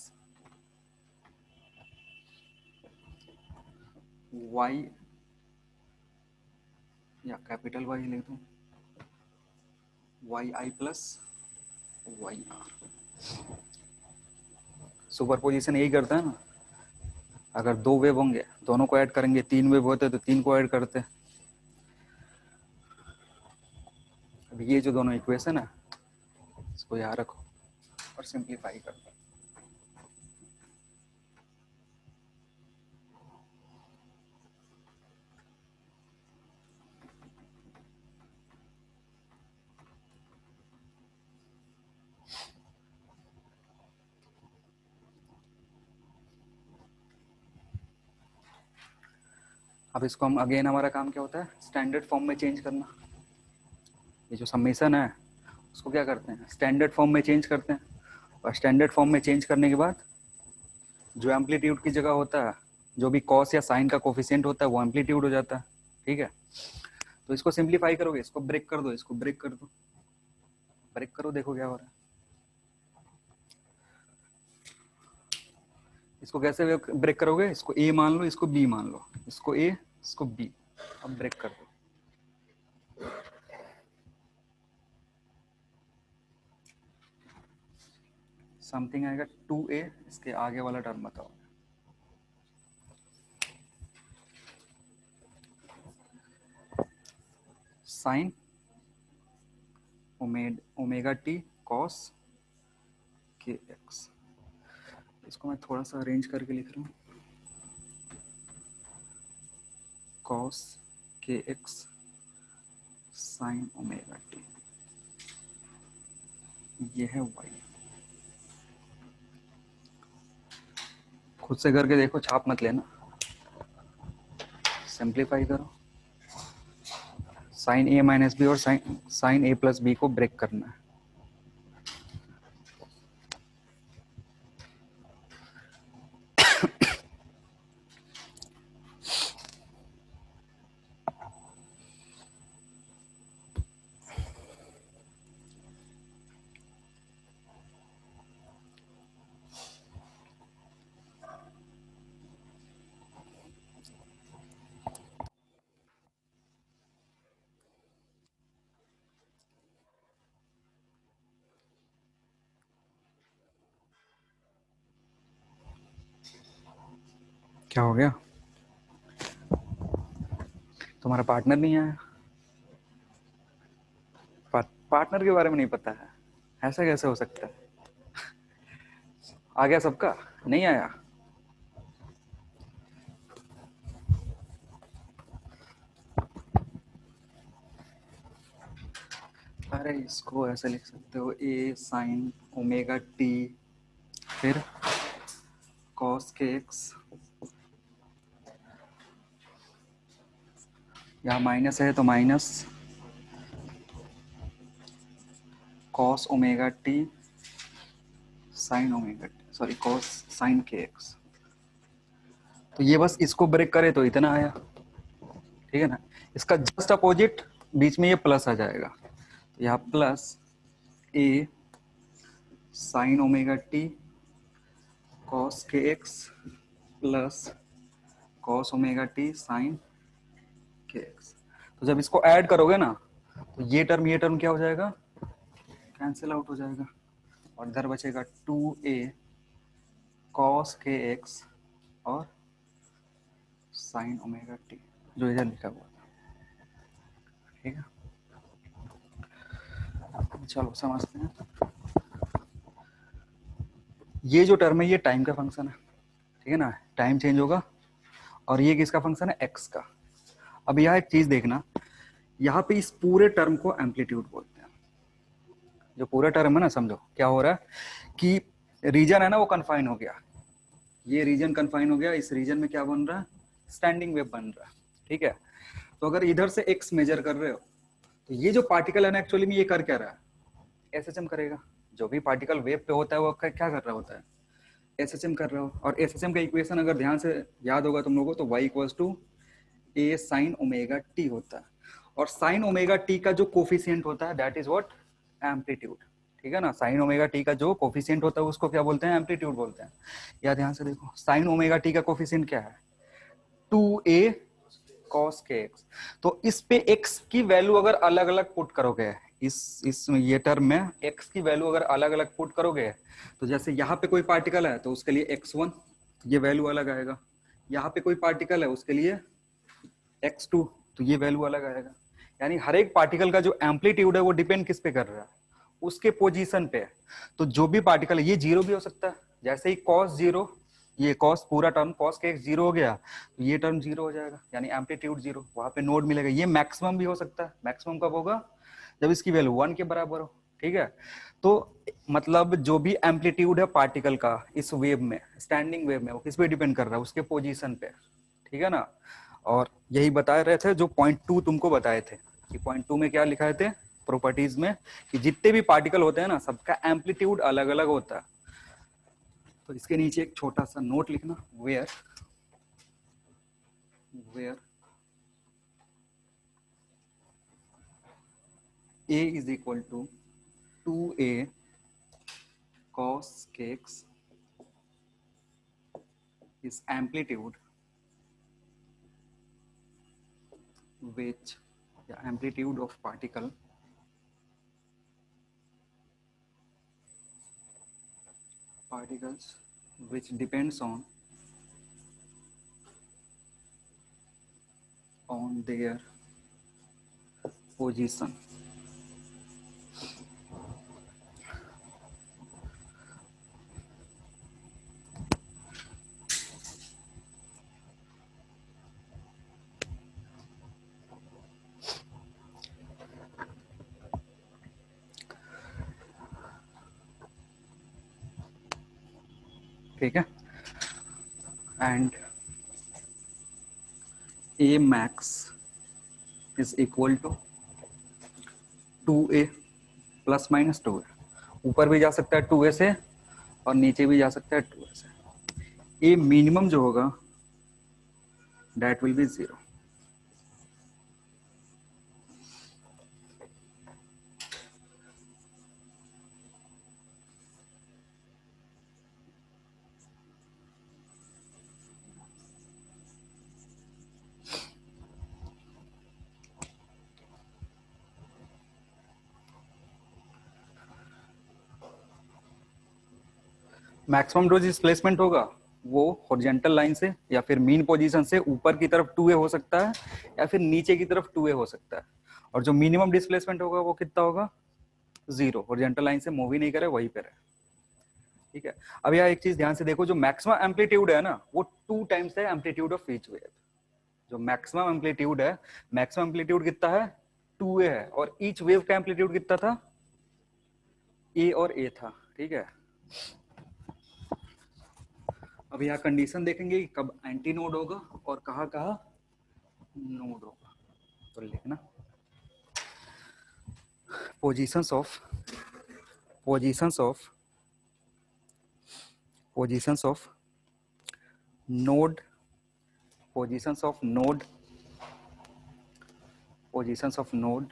y या कैपिटल Y लिख दूं, yi प्लस yr। सुपरपोजिशन यही करता है ना, अगर दो वेव होंगे दोनों को ऐड करेंगे, तीन वेव होते तो तीन को ऐड करते। अब ये जो दोनों इक्वेशन है इसको याद रखो और सिंप्लीफाई कर दो। अब इसको हम अगेन, हमारा काम क्या होता है, स्टैंडर्ड फॉर्म में चेंज करना। ये जो समेशन है उसको क्या करते हैं, स्टैंडर्ड फॉर्म में चेंज करते हैं, और स्टैंडर्ड फॉर्म में चेंज करने के बाद जो एम्पलीट्यूड की जगह होता है, जो भी कॉस या साइन का कोफिशिएंट होता है वो एम्पलीट्यूड हो जाता है। ठीक है, तो इसको सिंप्लीफाई करोगे, इसको ब्रेक कर दो, इसको ब्रेक कर दो, ब्रेक करो, देखो क्या हो रहा है। इसको कैसे ब्रेक करोगे, इसको ए मान लो, इसको बी मान लो, इसको ए, इसको बी, अब ब्रेक कर दो। समथिंग आएगा 2a, इसके आगे वाला टर्म बताओ। Sign omega t cos k x. इसको मैं थोड़ा सा अरेंज करके लिख रहा हूँ, cos k x sign omega T, ये है वाई। खुद से करके देखो, छाप मत लेना, सिंप्लीफाई करो। साइन ए माइनस बी और साइन ए प्लस बी को ब्रेक करना है। क्या हो गया, तुम्हारा पार्टनर नहीं आया? पार्टनर के बारे में नहीं पता है, ऐसा कैसे हो सकता है? आ गया सबका, नहीं आया? अरे इसको ऐसे लिख सकते हो, ए साइन ओमेगा टी, फिर कॉस के एक्स, यहाँ माइनस है तो minus cos omega t sign omega T, sorry cos sine k x. तो ये बस इसको ब्रेक करे तो इतना आया, ठीक है ना। इसका जस्ट अपोजिट बीच में ये प्लस आ जाएगा, तो यहाँ plus a sine omega t cos k x plus cos omega t sine k x. तो जब इसको ऐड करोगे ना तो ये टर्म क्या हो जाएगा, कैंसिल आउट हो जाएगा, और इधर बचेगा 2a कॉस के एक्स और साइन ओमेगा टी, जो इधर लिखा हुआ था। ठीक है, चलो समझते हैं। ये जो टर्म है ये टाइम का फंक्शन है, ठीक है ना, टाइम चेंज होगा, और ये किसका फंक्शन है, एक्स का। अब यहाँ एक चीज देखना, यहाँ पे इस पूरे टर्म को एम्पलीट्यूड बोलते हैं। जो पूरा टर्म है ना, समझो क्या हो रहा है कि रीजन है ना वो कन्फाइन हो गया, ये रीजन कन्फाइन हो गया, इस रीजन में क्या बन रहा है, स्टैंडिंग वेव बन रहा है। ठीक है, तो अगर इधर से एक्स मेजर कर रहे हो तो ये जो पार्टिकल है ना एक्चुअली में ये कर क्या रहा है, एसएचएम करेगा। जो भी पार्टिकल वेव पे होता है वो क्या कर रहा होता है, एसएचएम कर रहा हो। और एसएचएम का इक्वेशन अगर ध्यान से याद होगा तुम लोगों को, तो y equals to a sine omega t होता है, और साइन ओमेगा टी का जो कोफिशिएंट होता है दैट इज व्हाट, एम्पलीट्यूड, ठीक है ना। साइन ओमेगा टी का जो कोफिशिएंट होता है उसको क्या बोलते हैं, एम्पलीट्यूड बोलते हैं। या ध्यान से देखो, साइन ओमेगा टी का कोफिशिएंट क्या है, 2a cos के x। तो इस पे x की वैल्यू अगर अलग अलग पुट करोगे, इस ये टर्म में x की वैल्यू अगर अलग अलग पुट करोगे, तो जैसे यहाँ पे कोई पार्टिकल है तो उसके लिए x1 ये वैल्यू अलग आएगा, यहाँ पे कोई पार्टिकल है उसके लिए x2 तो ये वैल्यू अलग आएगा। यानी हर एक पार्टिकल का जो एम्पलीट्यूड है वो डिपेंड किस पे कर रहा है, उसके पोजीशन पे। तो जो भी पार्टिकल है, ये जीरो भी हो सकता है, जैसे ही cos जीरो, ये cos पूरा टर्म cos के x जीरो हो गया तो ये टर्म जीरो हो जाएगा, यानी एम्पलीट्यूड जीरो, वहां पे नोड मिलेगा। ये मैक्सिमम भी हो सकता है, मैक्सिमम कब होगा, जब इसकी वैल्यू 1 के बराबर हो, ठीक है। तो मतलब जो भी एम्पलीट्यूड है पार्टिकल का इस वेव में, स्टैंडिंग वेव में, वो किस पे डिपेंड कर रहा है, उसके पोजीशन पे, ठीक है ना। और यही बता रहे थे जो पॉइंट 2 तुमको बताए थे, कि पॉइंट 2 में क्या लिखाए थे प्रॉपर्टीज में, कि जितने भी पार्टिकल होते हैं ना सबका एम्पलीट्यूड अलग अलग होता है। तो इसके नीचे एक छोटा सा नोट लिखना, where where a is equal to 2a cos kx is amplitude which the amplitude of particles which depends on their position। ठीक है, and a max is equal to 2a plus minus 2a, ऊपर भी जा सकता है 2a से और नीचे भी जा सकता है 2a से। a मिनिमम जो होगा that will be 0। मैक्सिमम जो डिस्प्लेसमेंट होगा वो हॉरिजॉन्टल लाइन से या फिर मीन पोजीशन से ऊपर की तरफ 2a हो सकता है, या फिर नीचे की तरफ 2a हो सकता है। और जो मिनिमम डिस्प्लेसमेंट होगा वो कितना होगा, 0, हॉरिजॉन्टल लाइन से मूव ही नहीं करे, वहीं पे रहे, ठीक है। अब यहाँ एक चीज ध्यान से देखो, जो मैक्सिमम एम्पलीट्यूड है ना वो 2 टाइम्स है एम्पलीट्यूड ऑफ ईच वेव। जो मैक्सिमम एम्पलीट्यूड है, मैक्सिमम एम्पलीट्यूड कितना है, 2a है, और ईच वेव का एम्पलीट्यूड कितना था, a और a था, ठीक है। अब यहाँ कंडीशन देखेंगे कि कब एंटी नोड होगा और कहाँ कहाँ नोड होगा। तो लिखना positions of positions of positions of node positions of node positions of node.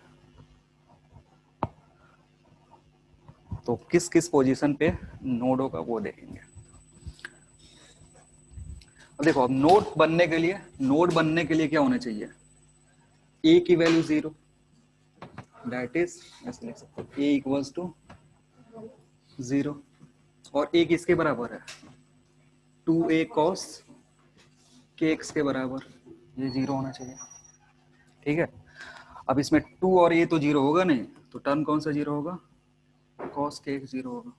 तो किस किस पोजीशन पे नोड होगा वो देखेंगे। अब देखो, अब नोड बनने के लिए क्या होना चाहिए, a की वैल्यू 0, दैट इज ऐसे लिख सकते हैं a इक्वल्स टू 0, और a किसके बराबर है, 2a cos kx के बराबर, ये 0 होना चाहिए, ठीक है। अब इसमें 2 और a तो 0 होगा नहीं, तो टर्म कौन सा 0 होगा, cos kx 0 होगा।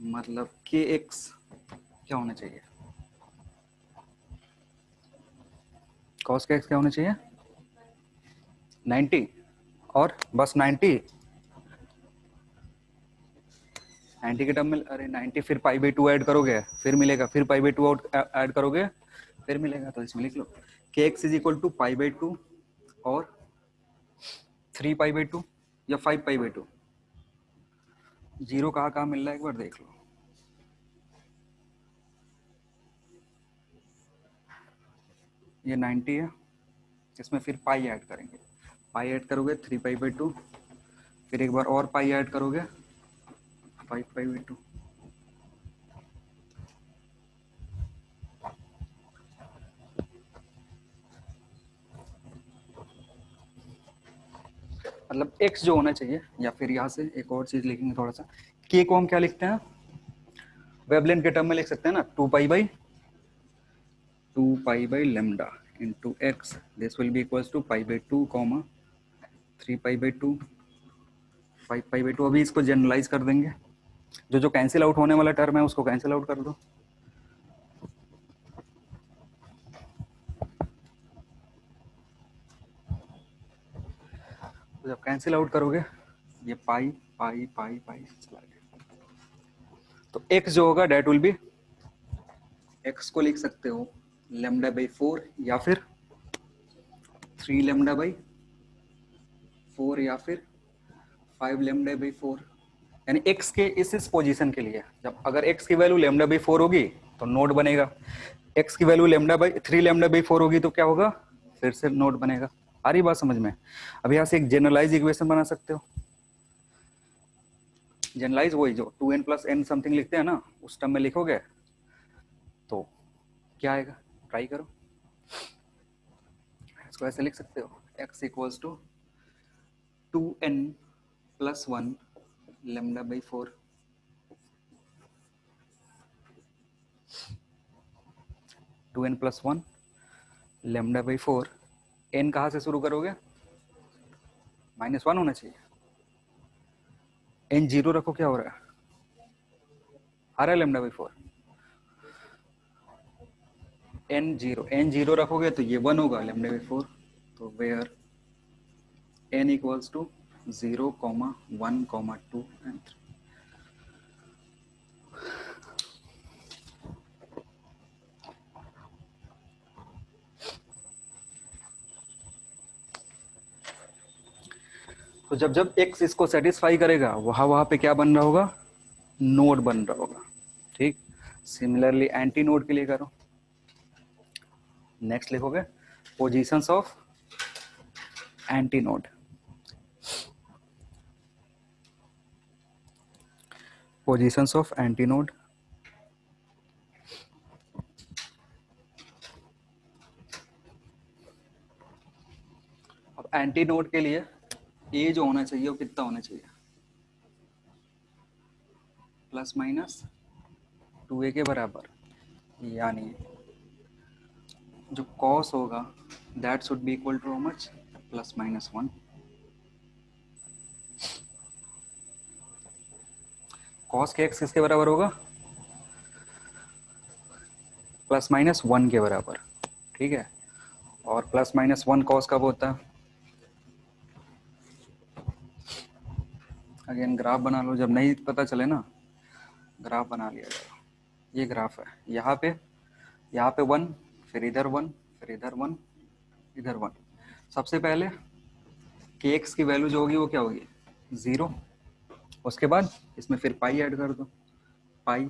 मतलब kx क्या होना चाहिए, cos kx क्या होना चाहिए, 90, और बस 90 के टर्म में, अरे 90 फिर π/2 ऐड करोगे फिर मिलेगा, फिर π/2 ऐड करोगे फिर मिलेगा। तो इसमें लिख लो kx इज इक्वल टू π/2 और 3π/2 या 5π/2। 0 कहाँ कहाँ मिल रहा है एक बार देख लो, ये 90 है, इसमें फिर पाई ऐड करेंगे, पाई ऐड करोगे 3 पाई/2, फिर एक बार और पाई ऐड करोगे 5 पाई/2। मतलब x जो होना चाहिए, या फिर यहाँ से एक और चीज लिखेंगे थोड़ा सा, k को हम क्या लिखते हैं, वेवलेंथ के टर्म में लिख सकते हैं ना, 2 पाई/λ into x, this will be equals to पाई/2, 3 पाई/2, 5 पाई/2। अभी इसको जनरलाइज कर देंगे, जो जो कैंसिल आउट होने वाला टर्म है उसको कैंसिल आउट कर दो। तो जब कैंसिल आउट करोगे ये पाई पाई पाई पाई चला गया, तो x जो होगा डेट विल बी, x को लिख सकते हो λ/4 या फिर 3λ/4 या फिर 5λ/4, यानी x के इस पोजीशन के लिए जब अगर x की वैल्यू λ/4 होगी तो नोड बनेगा, x की वैल्यू 3λ/4 होगी तो क्या होगा, फिर से नोड बनेगा। आ रही बात समझ में? अब यहाँ से एक जनरलाइज इक्वेशन बना सकते हो। जनरलाइज वही जो 2n + n समथिंग लिखते हैं ना, उस टर्म में लिखोगे तो क्या आएगा, ट्राई करो। इसको ऐसे लिख सकते हो, x = 2n + 1 λ/4, 2n + 1 λ/4। n कहाँ से शुरू करोगे, -1 होना चाहिए, n 0 रखो, क्या हो रहा है, आ रहा है λ/4, n 0 रखोगे तो ये 1 होगा λ/4, तो वेयर n = 0, 1, 2 and 3। तो जब जब x इसको सेटिस्फाई करेगा वहां वहां पे क्या बन रहा होगा, नोड बन रहा होगा। ठीक, सिमिलरली एंटी नोड के लिए करो। नेक्स्ट लिखोगे positions of anti node. Positions of anti node, अब एंटी नोड के लिए ए जो होना चाहिए वो कितना होना चाहिए, ±2a के बराबर, यानी जो कॉस होगा that should be equal to how much, ±1। Cos k x किसके बराबर होगा, ±1 के बराबर। ठीक है, और ±1 कॉस कब होता है, अगेन ग्राफ बना लो, जब नहीं पता चले ना ग्राफ बना लिया जाएगा। ये ग्राफ है, यहाँ पे 1, फिर इधर 1, फिर इधर 1, इधर 1। सबसे पहले के एक्स की वैल्यू जो होगी वो क्या होगी, 0। उसके बाद इसमें फिर पाई ऐड कर दो, पाई,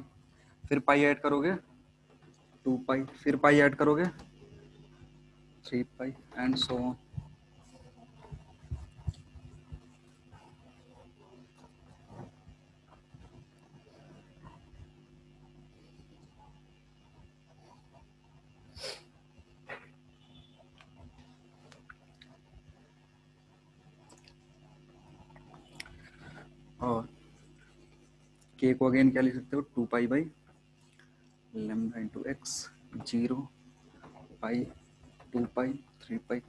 फिर पाई ऐड करोगे 2 पाई, फिर पाई ऐड करोगे 3 पाई एंड सो ऑन। और के को अगेन क्या लिख सकते हो, 2 पाई/λ × x, 0 पाई, 2 पाई, 3 पाई।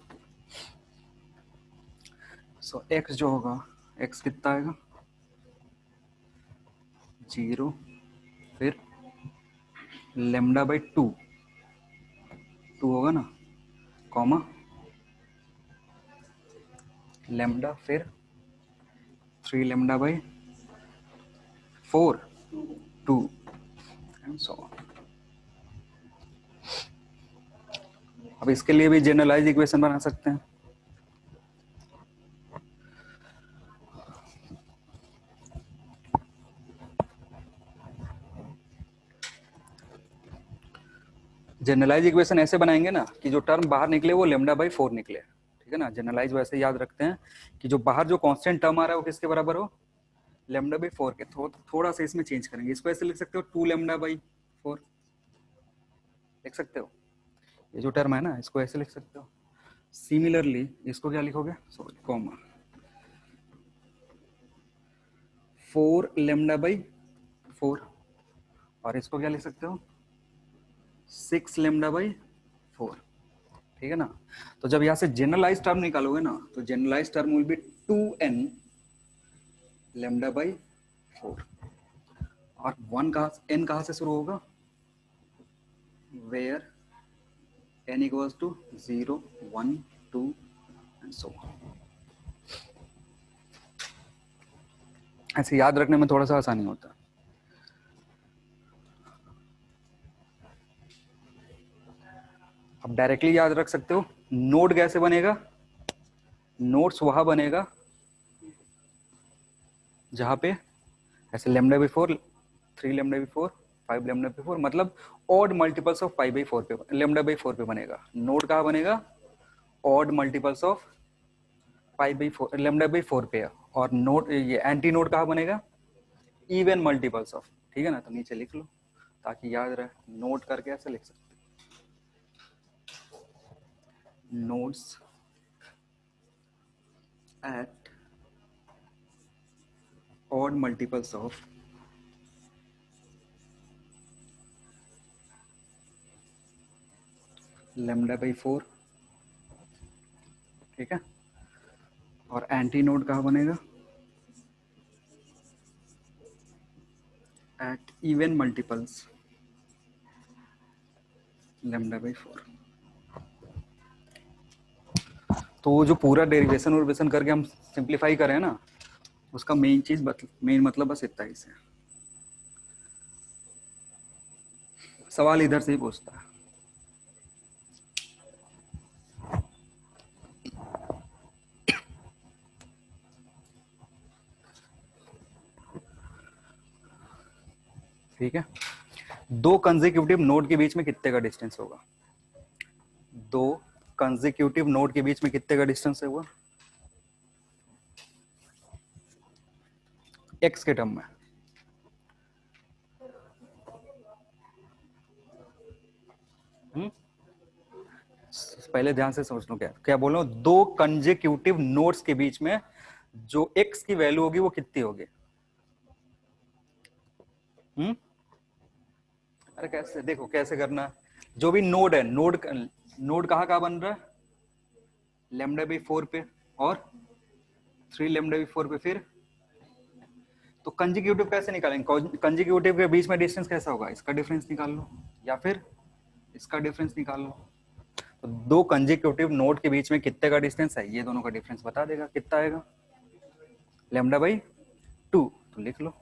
सो x जो होगा, x कितना आएगा, 0, फिर λ/2 होगा ना, कॉमा लैम्डा, फिर 3λ/4, 2 एंड सो ऑन। अब इसके लिए भी जनरलाइज इक्वेशन बना सकते हैं। जनरलाइज इक्वेशन ऐसे बनाएंगे ना कि जो टर्म बाहर निकले वो λ/4 निकले। ठीक है ना। जनरलाइज वैसे याद रखते हैं कि जो बाहर जो कांस्टेंट टर्म आ रहा है वो किसके बराबर हो, लेमडा बाई 4 के। थोड़ा सा इसमें चेंज करेंगे, इसको ऐसे लिख सकते हो 2 लेमडा बाई 4 लिख सकते हो। ये जो टर्म है ना इसको ऐसे लिख सकते हो। सिमिलरली इसको क्या लिखोगे, सॉरी कॉमा 4 लेमडा बाई 4, और इसको क्या लिख सकते हो 6 लेमडा बाई 4। ठीक है ना। तो जब यहाँ से जनरलाइज टर्म निकालोगे ना तो generalise term will be 2n lambda by 4, और n कहाँ से शुरू होगा, where n equals to 0 1 2 and so. ऐसे याद रखने में थोड़ा सा आसानी होता है। अब डायरेक्टली याद रख सकते हो। नोड कैसे बनेगा, नोड्स वहां बनेगा जहां पे ऐसे lambda by 4, 3 lambda by 4, 5 lambda by 4, मतलब ऑड मल्टीपल्स ऑफ 5 बाई 4 पे, लेमडा बाई 4 पे बनेगा। नोड कहाँ बनेगा, odd multiples of 5 by 4 lambda by 4 पे। और नोड ये एंटी नोड कहाँ बनेगा, इवन मल्टीपल्स ऑफ। ठीक है ना। तो नीचे लिख लो ताकि याद रहे, नोट करके ऐसे लिख सकते nodes at odd multiples of lambda by 4। ठीक है। और एंटी नोड कहाँ बनेगा, at even multiples lambda by 4। तो वो जो पूरा डेरिवेशन वेरिएशन करके हम सिंप्लीफाई करें ना, उसका मेन चीज मेन मतलब बस इतना ही से। सवाल इधर से ही पूछता है। ठीक है। दो कंसेक्यूटिव नोड के बीच में कितने का डिस्टेंस होगा, दो कंसेक्यूटिव नोड के बीच में कितने का डिस्टेंस होगा एक्स के टर्म में। पहले ध्यान से समझ लो क्या क्या बोल रहा हूं। दो कंसेक्यूटिव नोड्स के बीच में जो एक्स की वैल्यू होगी वो कितनी होगी। अरे कैसे, देखो कैसे करना। जो भी नोड है, नोड कहाँ कहाँ बन रहा है, लेमडा बाई 4 पे और 3 लेमडा बाई 4 पे। फिर तो कंजिक्यूटिव कैसे निकालेंगे, कंजिक्यूटिव के बीच में डिस्टेंस कैसा होगा, इसका डिफरेंस निकाल लो या फिर इसका डिफरेंस निकाल लो। तो दो कंजिक्यूटिव नोड के बीच में कितने का डिस्टेंस है, ये दोनों का डिफरेंस बता देगा कितना आएगा, लेमडा बाई 2। तो लिख लो,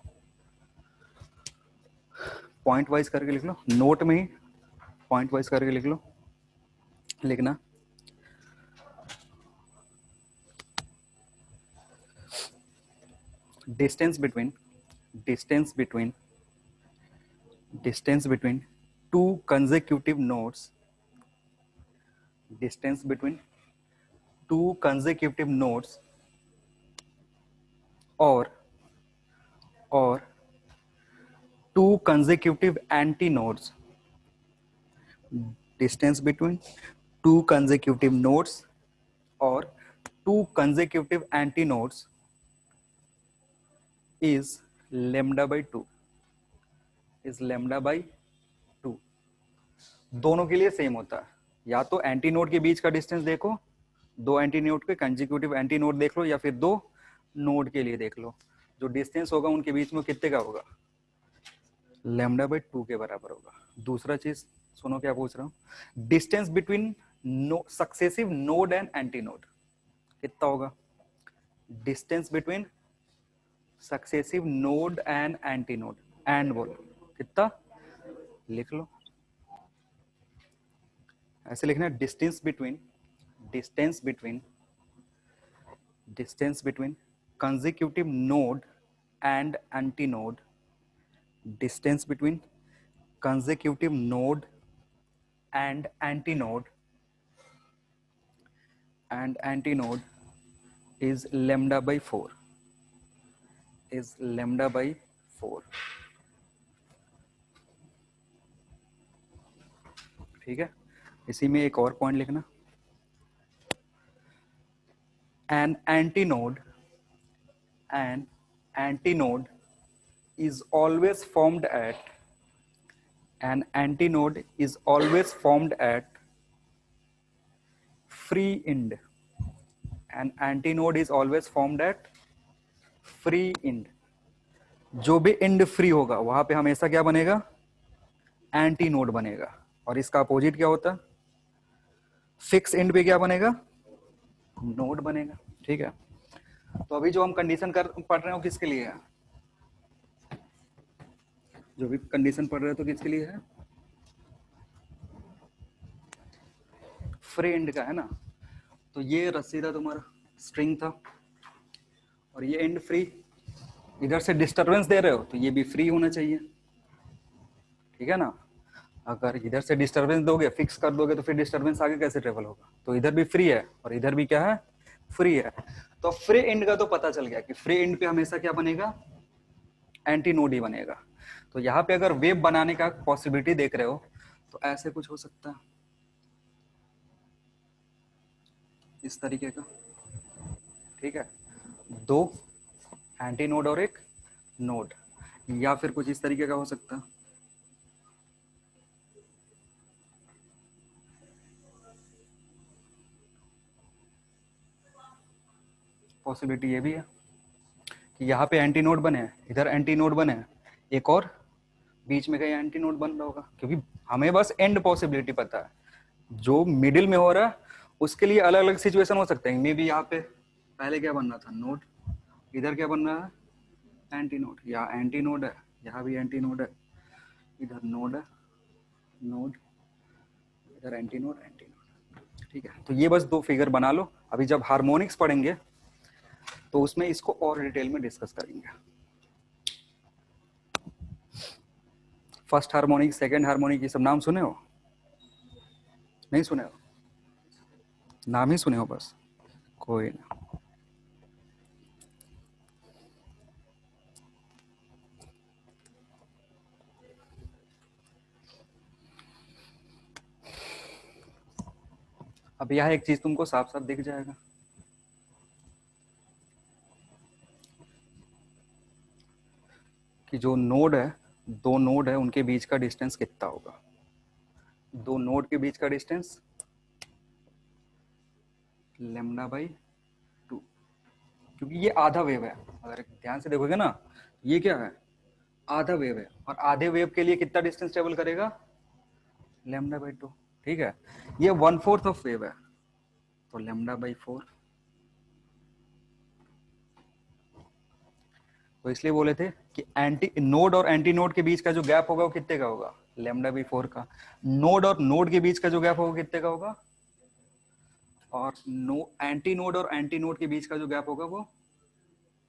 पॉइंट वाइज करके लिख लो, नोट में ही पॉइंट वाइज करके लिख लो। लिखना distance between distance between distance between two consecutive nodes, distance between two consecutive nodes और two consecutive antinodes, distance between two consecutive nodes और two consecutive antinodes is lambda by 2, is lambda by 2। दोनों के लिए same होता है, या तो anti node के बीच का डिस्टेंस देखो, दो एंटी नोड के कंसेक्यूटिव एंटी नोड देख लो, या फिर दो नोड के लिए देख लो, जो डिस्टेंस होगा उनके बीच में कितने का होगा, लेमडा बाई 2 के बराबर होगा। दूसरा चीज सुनो क्या पूछ रहा हूं, distance between successive node and anti node कितना होगा, distance between successive node and anti node, and बोलो कितना, लिख लो ऐसे लिखना है, distance between distance between consecutive node and antinode, distance between consecutive node and antinode and antinode is lambda by 4, is lambda by 4. ठीक है, इसी में एक और पॉइंट लिखना, an antinode is always formed at an antinode is always formed at free end. An antinode is always formed at free end. जो भी and free होगा वहां पे हमेशा क्या बनेगा, एंटीनोड बनेगा. और इसका अपोजिट क्या होता है, फिक्स एंड पे क्या बनेगा, नोड बनेगा. ठीक है, तो अभी जो हम कंडीशन पढ़ रहे हो किसके लिए है, जो भी कंडीशन पढ़ रहे हो तो किसके लिए है, फ्री एंड का है ना. तो ये रस्सी था तुम्हारा, स्ट्रिंग था, और ये एंड फ्री. इधर से डिस्टरबेंस दे रहे हो तो ये भी फ्री होना चाहिए. ठीक है ना, अगर इधर से डिस्टरबेंस दोगे, फिक्स कर दोगे, तो फिर डिस्टरबेंस आगे कैसे ट्रेवल होगा. तो इधर भी फ्री है और इधर भी क्या है, फ्री है. तो फ्री एंड का तो पता चल गया कि फ्री एंड पे हमेशा क्या बनेगा, एंटी नोड ही बनेगा. तो यहाँ पे अगर वेव बनाने का पॉसिबिलिटी देख रहे हो तो ऐसे कुछ हो सकता है, इस तरीके का. ठीक है, दो एंटी नोड और एक नोड, या फिर कुछ इस तरीके का हो सकता है. पॉसिबिलिटी ये भी है कि यहाँ पे एंटी नोड बने, इधर एंटी नोड बने, एक और बीच में कहीं एंटी नोड बन रहा होगा. क्योंकि हमें बस एंड पॉसिबिलिटी पता है, जो मिडिल में हो रहा है उसके लिए अलग अलग सिचुएशन हो सकते हैं. मे बी यहाँ पे पहले क्या बन रहा था, नोड, इधर क्या बन रहा है, एंटी नोड. यहाँ एंटी नोड है, यहाँ भी एंटी नोड है, इधर नोड है, नोड, इधर एंटी नोड, एंटी नोड. ठीक है, तो ये बस दो फिगर बना लो. अभी जब हार्मोनिक्स पढ़ेंगे तो उसमें इसको और डिटेल में डिस्कस करेंगे. फर्स्ट हार्मोनिक, सेकंड हार्मोनिक, ये सब नाम सुने हो, नहीं सुने हो, नाम ही सुने हो बस, कोई ना. अब यह एक चीज तुमको साफ साफ दिख जाएगा कि जो नोड है, दो नोड है, उनके बीच का डिस्टेंस कितना होगा. दो नोड के बीच का डिस्टेंस लेमडा बाई 2, क्योंकि ये आधा वेव है. अगर ध्यान से देखोगे ना, ये क्या है, आधा वेव है, और आधे वेव के लिए कितना डिस्टेंस ट्रेवल करेगा, लेमडा बाई 2. ठीक है, ये 1/4 ऑफ वेव है, तो लेमडा बाई 4. तो इसलिए बोले थे कि एंटी नोड और एंटी नोड के बीच का जो गैप होगा वो कितने का होगा, लेमडा बाई 4 का. नोड और नोड के बीच का जो गैप होगा कितने का होगा, और एंटी नोड और एंटी नोड के बीच का जो गैप होगा वो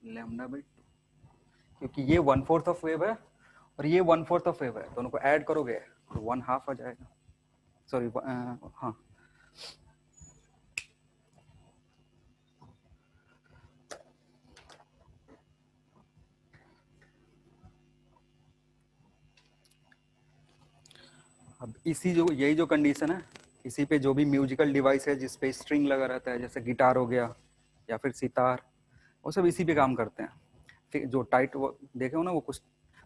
लेमडा बाई 2. क्योंकि ये 1/4 ऑफ वेव है और ये 1/4 ऑफ वेव है, दोनों को ऐड करोगे तो 1/2 आ जाएगा. सॉरी, हाँ, अब यही जो कंडीशन है, इसी पे जो भी म्यूजिकल डिवाइस है जिस पे स्ट्रिंग लगा रहता है, जैसे गिटार हो गया या फिर सितार, वो सब इसी पे काम करते हैं. फिर जो टाइट देखे हो ना, वो कुछ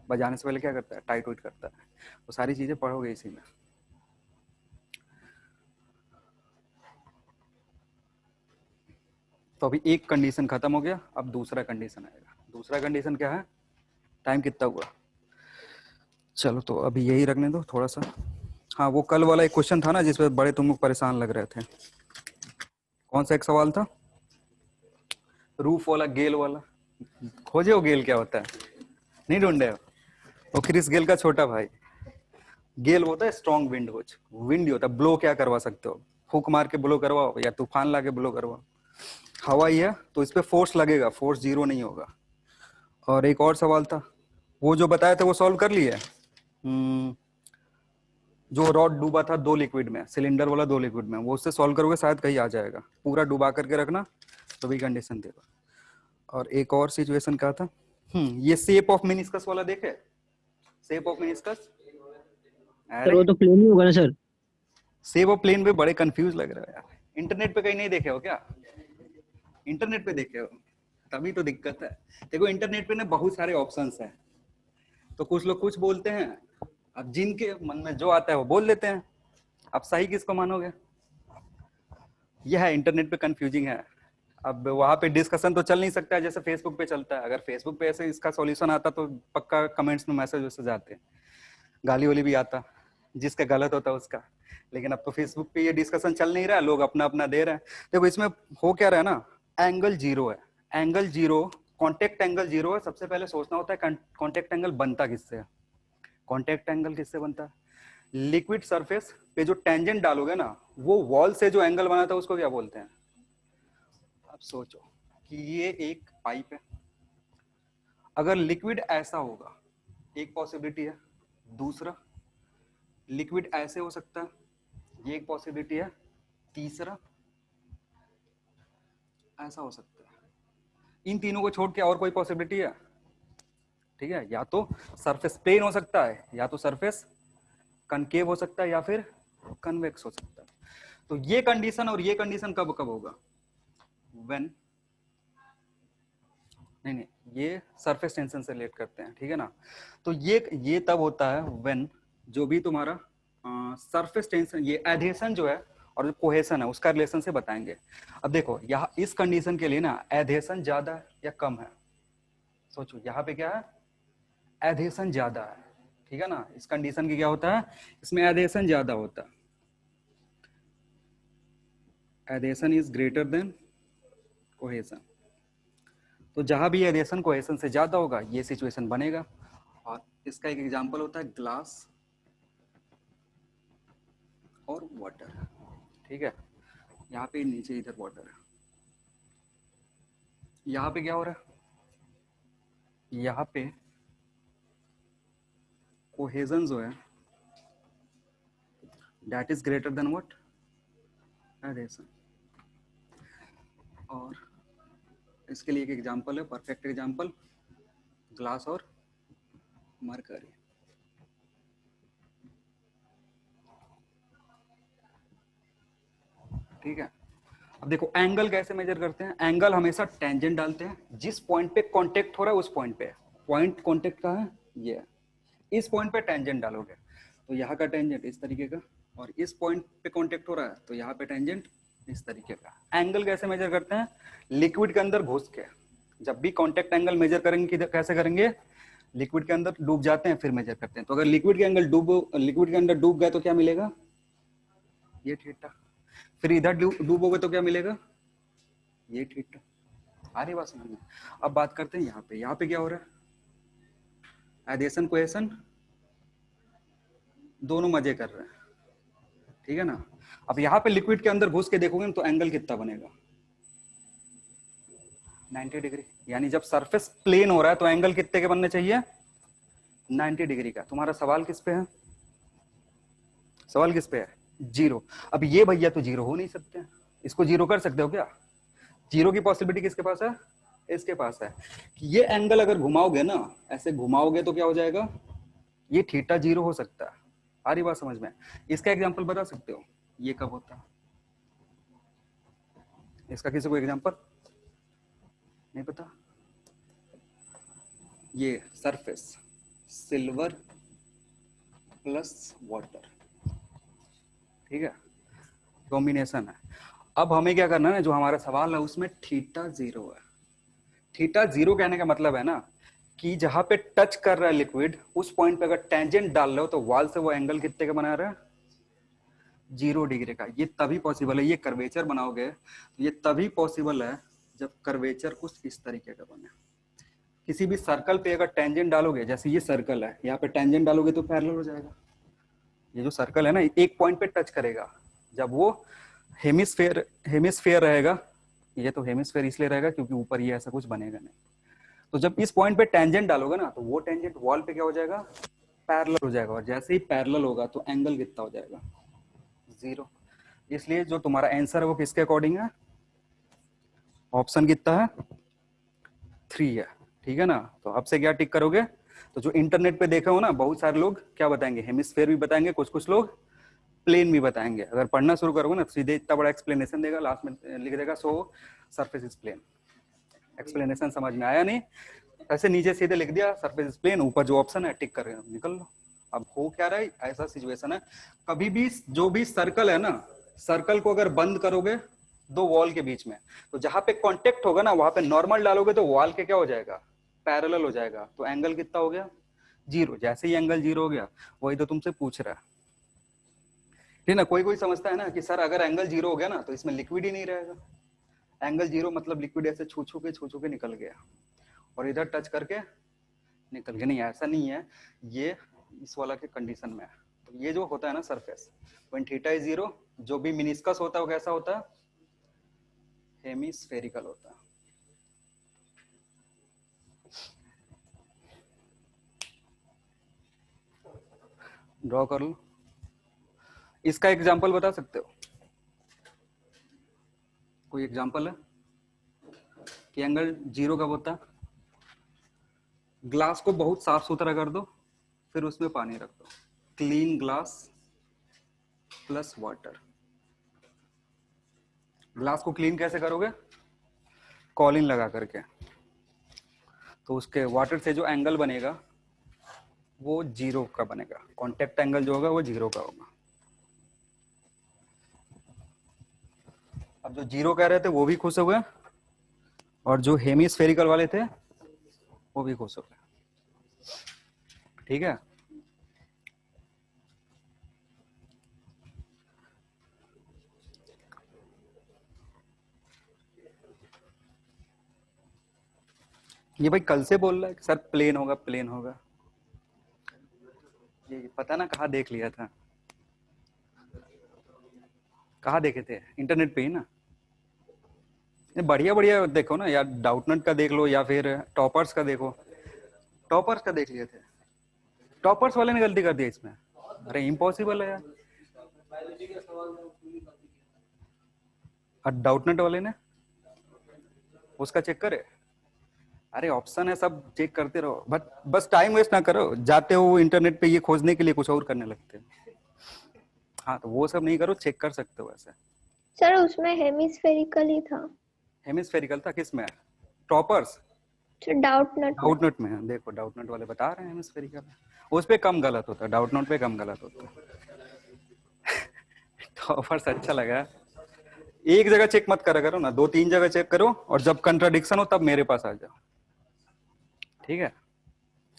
बजाने से पहले क्या करता है, टाइट वाइट करता है. वो सारी चीजें पढ़ोगे इसी में. तो अभी एक कंडीशन खत्म हो गया, अब दूसरा कंडीशन आएगा. दूसरा कंडीशन क्या है, टाइम कितना हुआ, चलो तो अभी यही रखने दो थोड़ा सा. हाँ, वो कल वाला एक क्वेश्चन था ना जिसमें बड़े तुम लोग परेशान लग रहे थे, कौन सा एक सवाल था, रूफ वाला, गेल वाला. खोजे हो गेल क्या होता है, नहीं ढूंढे हो. वो क्रिस गेल का छोटा भाई. गेल होता है स्ट्रॉन्ग विंड, विंड होता है, ब्लो क्या करवा सकते हो, फूक मार के ब्लो करवाओ या तूफान ला के ब्लो करवाओ. हवा ही है तो इस पे फोर्स लगेगा, फोर्स जीरो नहीं होगा. और एक और सवाल था, वो जो बताया था वो सॉल्व कर लिए. जो रॉड डूबा था 2 लिक्विड में, सिलेंडर वाला 2 लिक्विड में, वो उससे सॉल्व करोगे शायद कहीं आ जाएगा। पूरा डुबा करके रखना तो भी कंडीशन देगा। और एक और सिचुएशन क्या था, ये शेप ऑफ मेनिस्कस वाला देखे, शेप ऑफ मेनिस्कस। सर अरे वो तो प्लेन ही होगा ना सर। शेप ऑफ प्लेन पे बड़े कंफ्यूज लग रहे हो यार, इंटरनेट पे कहीं नहीं देखे हो क्या? इंटरनेट पे देखे हो तभी तो दिक्कत है। देखो इंटरनेट पे ना बहुत सारे ऑप्शंस हैं, तो कुछ लोग कुछ बोलते हैं, अब जिनके मन में जो आता है वो बोल देते हैं, अब सही किसको मानोगे? यह है इंटरनेट पे कंफ्यूजिंग है। अब वहां पे डिस्कशन तो चल नहीं सकता है जैसे फेसबुक पे चलता है। अगर फेसबुक पे ऐसे इसका सॉल्यूशन आता तो पक्का कमेंट्स में मैसेज वैसेज आते, गाली वाली भी आता, जिसका गलत होता उसका। लेकिन अब तो फेसबुक पे ये डिस्कशन चल नहीं रहा है, लोग अपना अपना दे रहे हैं। देखो इसमें हो क्या रहा है ना, एंगल जीरो है, angle zero, contact angle zero है। सबसे पहले सोचना होता है कॉन्टेक्ट एंगल बनता किससे है? कॉन्टेक्ट एंगल किससे बनता है? लिक्विड सरफेस पे जो टेंजेंट डालोगे ना, वो वॉल से जो एंगल बना था उसको क्या बोलते हैं? अब सोचो कि ये एक पाइप है, अगर लिक्विड ऐसा होगा, एक पॉसिबिलिटी है। दूसरा, लिक्विड ऐसे हो सकता है, ये एक पॉसिबिलिटी है। तीसरा, ऐसा हो सकता है। इन तीनों को छोड़ के और कोई पॉसिबिलिटी है? ठीक है, या तो सरफेस प्लेन हो सकता है, या तो सरफेस कनकेव हो सकता है, या फिर कन्वेक्स हो सकता है। तो ये कंडीशन और ये कंडीशन कब कब होगा? व्हेन, नहीं, ये सरफेस टेंशन से रिलेट करते हैं, ठीक है ना। तो ये तब होता है व्हेन जो भी तुम्हारा सरफेस टेंशन, ये एडहेशन जो है और जो कोहेशन है उसका रिलेशन से बताएंगे। अब देखो यहाँ इस कंडीशन के लिए ना एडहेशन ज्यादा है या कम है? सोचो यहाँ पे क्या है, एडहेशन ज्यादा है, ठीक है ना। इस कंडीशन की क्या होता है, इसमें एडहेशन ज्यादा होता है, adhesion is greater than cohesion. तो जहां भी एडहेशन कोहेशन से ज्यादा होगा ये सिचुएशन बनेगा। और इसका एक एग्जांपल होता है ग्लास और वाटर, ठीक है। यहाँ पे नीचे इधर वाटर है, यहाँ पे क्या हो रहा है, यहाँ पे कोहेजन जो है that is greater than what, adhesion. और इसके लिए एक एग्जांपल है, परफेक्ट एग्जांपल, ग्लास और मरकरी। ठीक है। अब देखो एंगल कैसे मेजर करते हैं, एंगल हमेशा टेंजेंट डालते हैं, जिस पॉइंट पे कांटेक्ट हो रहा है उस पॉइंट पे, पॉइंट कांटेक्ट का है ये है, इस पॉइंट पे टेंजेंट डालोगे तो यहाँ का टेंजेंट इस तरीके का, और इस पॉइंट पे कांटेक्ट हो रहा है तो यहाँ पे टेंजेंट इस तरीके का। एंगल कैसे मेजर करते हैं, लिक्विड के अंदर घुस के, जब भी कांटेक्ट एंगल मेजर करेंगे कैसे करेंगे, लिक्विड के अंदर डूब जाते हैं फिर मेजर करते हैं। तो अगर लिक्विड के अंदर डूब गए तो क्या मिलेगा, ये थीटा। फिर इधर डूबोगे तो क्या मिलेगा, ये थीटा। आ रही बात समझ में? अब बात करते हैं यहाँ पे क्या हो रहा है, एडेशन कोहेशन दोनों मजे कर रहे हैं, ठीक है ना। अब यहाँ पे लिक्विड के अंदर घुस के देखोगे तो एंगल कितना बनेगा, 90 डिग्री। यानी जब सरफेस प्लेन हो रहा है तो एंगल कितने के बनने चाहिए, 90 डिग्री का। तुम्हारा सवाल किस पे है, सवाल किस पे है, जीरो। अब ये भैया तो जीरो हो नहीं सकते, इसको जीरो कर सकते हो क्या? जीरो की पॉसिबिलिटी किसके पास है, इसके पास है। कि ये एंगल अगर घुमाओगे ना, ऐसे घुमाओगे तो क्या हो जाएगा, ये थीटा जीरो हो सकता है। आ रही बात समझ में? इसका एग्जांपल बता सकते हो, ये कब होता है, इसका किसी को एग्जांपल नहीं पता? ये सरफेस सिल्वर प्लस वाटर, ठीक है, कॉम्बिनेशन है। अब हमें क्या करना है ना, जो हमारा सवाल है उसमें थीटा जीरो है। थीटा जीरो कहने का मतलब है ना कि जहां पे टच कर रहा है लिक्विड उस पॉइंट पे अगर टेंजेंट डाल रहे हो तो वॉल से वो एंगल कितने का बना रहा है, 0 डिग्री का। ये तभी पॉसिबल है, ये कर्वेचर बनाओगे तो ये तभी पॉसिबल है जब कर्वेचर कुछ इस तरीके का बने। किसी भी सर्कल पे अगर टेंजेंट डालोगे, जैसे ये सर्कल है, यहाँ पे टेंजेंट डालोगे तो पैरेलल हो जाएगा। ये जो सर्कल है ना एक पॉइंट पे टच करेगा, जब वो हेमिस्फेयर रहेगा, ये तो हेमिस्फेयर इसलिए रहेगा क्योंकि ऊपर ये ऐसा कुछ बनेगा नहीं। तो जब इस पॉइंट पे टेंजेंट डालोगे ना तो वो टेंजेंट वॉल पे क्या हो जाएगा, पैरेलल हो जाएगा, और जैसे ही पैरेलल होगा तो एंगल कितना हो जाएगा, 0। इसलिए जो तुम्हारा आंसर है वो किसके अकॉर्डिंग है, ऑप्शन कितना है, 3 है। ठीक है ना। तो अब से क्या टिक करोगे, तो जो इंटरनेट पे देखे हो ना, बहुत सारे लोग क्या बताएंगे, हेमिस्फेयर भी बताएंगे, कुछ कुछ लोग प्लेन भी बताएंगे। अगर पढ़ना शुरू करोगे ना, सीधे इतना बड़ा एक्सप्लेनेशन देगा, लास्ट में लिख देगा so surface is plane. Explanation समझ में आया नहीं, ऐसे नीचे सीधे लिख दिया सरफेस इज प्लेन, ऊपर जो ऑप्शन है टिक कर निकल लो। अब हो क्या रहा है, ऐसा सिचुएशन है, कभी भी जो भी सर्कल है ना, सर्कल को अगर बंद करोगे दो वॉल के बीच में, तो जहां पे कांटेक्ट होगा ना वहां पे नॉर्मल डालोगे तो वॉल के क्या हो जाएगा, पैरेलल हो जाएगा। तो एंगल कितना हो गया, 0। जैसे ही एंगल 0 हो गया, वही तो तुमसे पूछ रहा है। ठीक ना। कोई कोई समझता है ना कि सर अगर एंगल 0 हो गया ना तो इसमें लिक्विड ही नहीं रहेगा। एंगल 0 मतलब लिक्विड ऐसे छू छू के निकल गया और इधर टच करके निकल गया। नहीं, ऐसा नहीं है, ये इस वाला के कंडीशन में है। तो ये जो होता है ना सरफेस, व्हेन थीटा इज 0, जो भी मिनिस्कस होता है वो कैसा होता है, हेमिस्फेरिकल होता है। ड्रॉ कर लो। इसका एग्जांपल बता सकते हो, कोई एग्जांपल है कि एंगल 0 कब होता है। ग्लास को बहुत साफ सुथरा कर दो, फिर उसमें पानी रख दो, clean glass plus water. Glass को क्लीन कैसे करोगे, कॉलिन लगा करके, तो उसके वाटर से जो एंगल बनेगा वो 0 का बनेगा, कांटेक्ट एंगल जो होगा वो 0 का होगा। अब जो 0 कह रहे थे वो भी खुश हो गए, और जो हेमिस्फेरिकल वाले थे वो भी खुश हो गए। ठीक है। ये भाई कल से बोल रहा है कि सर प्लेन होगा प्लेन होगा, ये पता ना कहाँ देख लिया था, कहाँ देखे थे, इंटरनेट पे ही ना। बढ़िया बढ़िया देखो ना यार, डाउटनट का देख लो या फिर टॉपर्स का देखो। टॉपर्स का देख लिए थे, टॉपर्स वाले ने गलती कर दी इसमें। अरे इम्पॉसिबल है यार। और डाउटनट वाले ने उसका चेक करे। अरे ऑप्शन है, सब चेक करते रहो, बट बस टाइम वेस्ट ना करो, जाते हो इंटरनेट पे ये खोजने के लिए कुछ और करने लगते हो। हाँ तो वो सब नहीं करो, चेक कर सकते हो ऐसे। सर उसमें हेमिस्फेरिकल ही था। हेमिस्फेरिकल था किसमें, टॉपर्स, डाउटनट में। डाउटनट में। देखो डाउटनट वाले बता रहे हैं हेमिस्फेरिकल, उस पे कम गलत होता है, डाउटनट पे कम गलत होता है। टॉपर्स अच्छा लगा। एक जगह चेक मत करा करो ना, 2-3 जगह चेक करो, और जब कंट्राडिक्शन हो तब मेरे पास आ जाओ। ठीक है।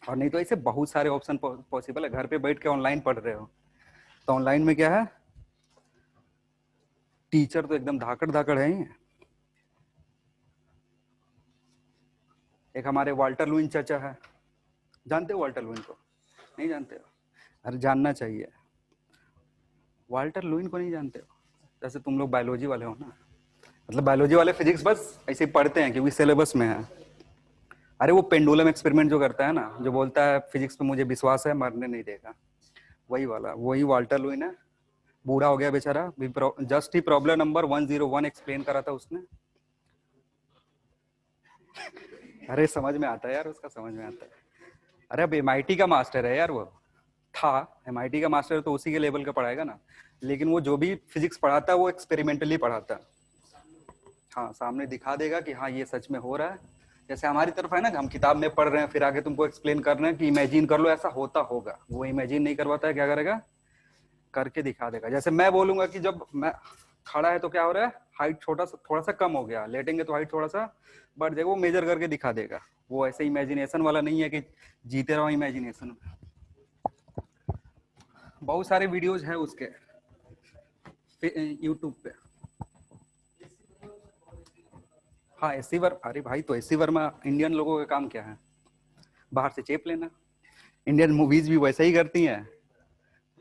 और नहीं तो ऐसे बहुत सारे ऑप्शन पॉसिबल है। घर पे बैठ के ऑनलाइन पढ़ रहे हो तो ऑनलाइन में क्या है, टीचर तो एकदम धाकड़ धाकड़ है ही। एक हमारे वाल्टर लुइन चाचा है, जानते हो वाल्टर लुइन को, नहीं जानते हो, अरे जानना चाहिए। वाल्टर लुइन को नहीं जानते हो, जैसे तुम लोग बायोलॉजी वाले हो ना, मतलब बायोलॉजी वाले फिजिक्स बस ऐसे ही पढ़ते हैं क्योंकि सिलेबस में है। अरे वो पेंडुलम एक्सपेरिमेंट जो करता है ना, जो बोलता है फिजिक्स पे मुझे विश्वास है, मरने नहीं देगा, वही वाला, वही वाल्टर लुइन है। बूढ़ा हो गया बेचारा, जस्ट ही प्रॉब्लम नंबर 101 एक्सप्लेन करा था उसने। अरे समझ में आता है यार, उसका समझ में आता है। अरे अब MIT का मास्टर है यार, वो था MIT का मास्टर, तो उसी के लेवल का पढ़ाएगा ना, लेकिन वो जो भी फिजिक्स पढ़ाता है वो एक्सपेरिमेंटली पढ़ाता है। हाँ, सामने दिखा देगा कि हाँ ये सच में हो रहा है। जैसे हमारी तरफ है ना, हम किताब में पढ़ रहे हैं, फिर आगे तुमको एक्सप्लेन कर रहे हैं कि इमेजिन कर लो ऐसा होता होगा, वो इमेजिन नहीं करवाता है, क्या करेगा, करके दिखा देगा। जैसे मैं बोलूंगा कि जब मैं खड़ा है तो क्या हो रहा है, हाइट छोटा सा, थोड़ा सा कम हो गया, लेटेंगे तो हाइट थोड़ा सा बढ़ जाएगा, वो मेजर करके दिखा देगा। वो ऐसे इमेजिनेशन वाला नहीं है कि जीते रहो इमेजिनेशन में। बहुत सारे वीडियोज हैं उसके यूट्यूब पे। हाँ एसी वर्मा, अरे भाई तो एसी वर्मा इंडियन लोगों का काम क्या है, बाहर से चेप लेना। इंडियन मूवीज भी वैसा ही करती हैं,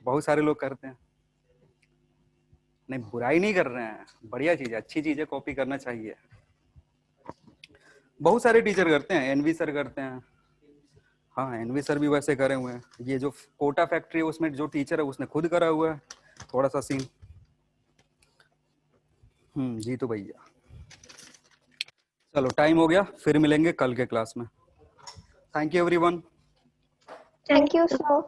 बहुत सारे लोग करते हैं। नहीं बुराई नहीं कर रहे हैं, बढ़िया चीज है, अच्छी चीज है, कॉपी करना चाहिए। बहुत सारे टीचर करते हैं, NV सर करते हैं। हाँ एनवी सर भी वैसे करे हुए हैं। ये जो कोटा फैक्ट्री है उसमें जो टीचर है उसने खुद करा हुआ है थोड़ा सा सीन। जी तो भैया, चलो टाइम हो गया, फिर मिलेंगे कल के क्लास में। Thank you everyone. Thank you sir.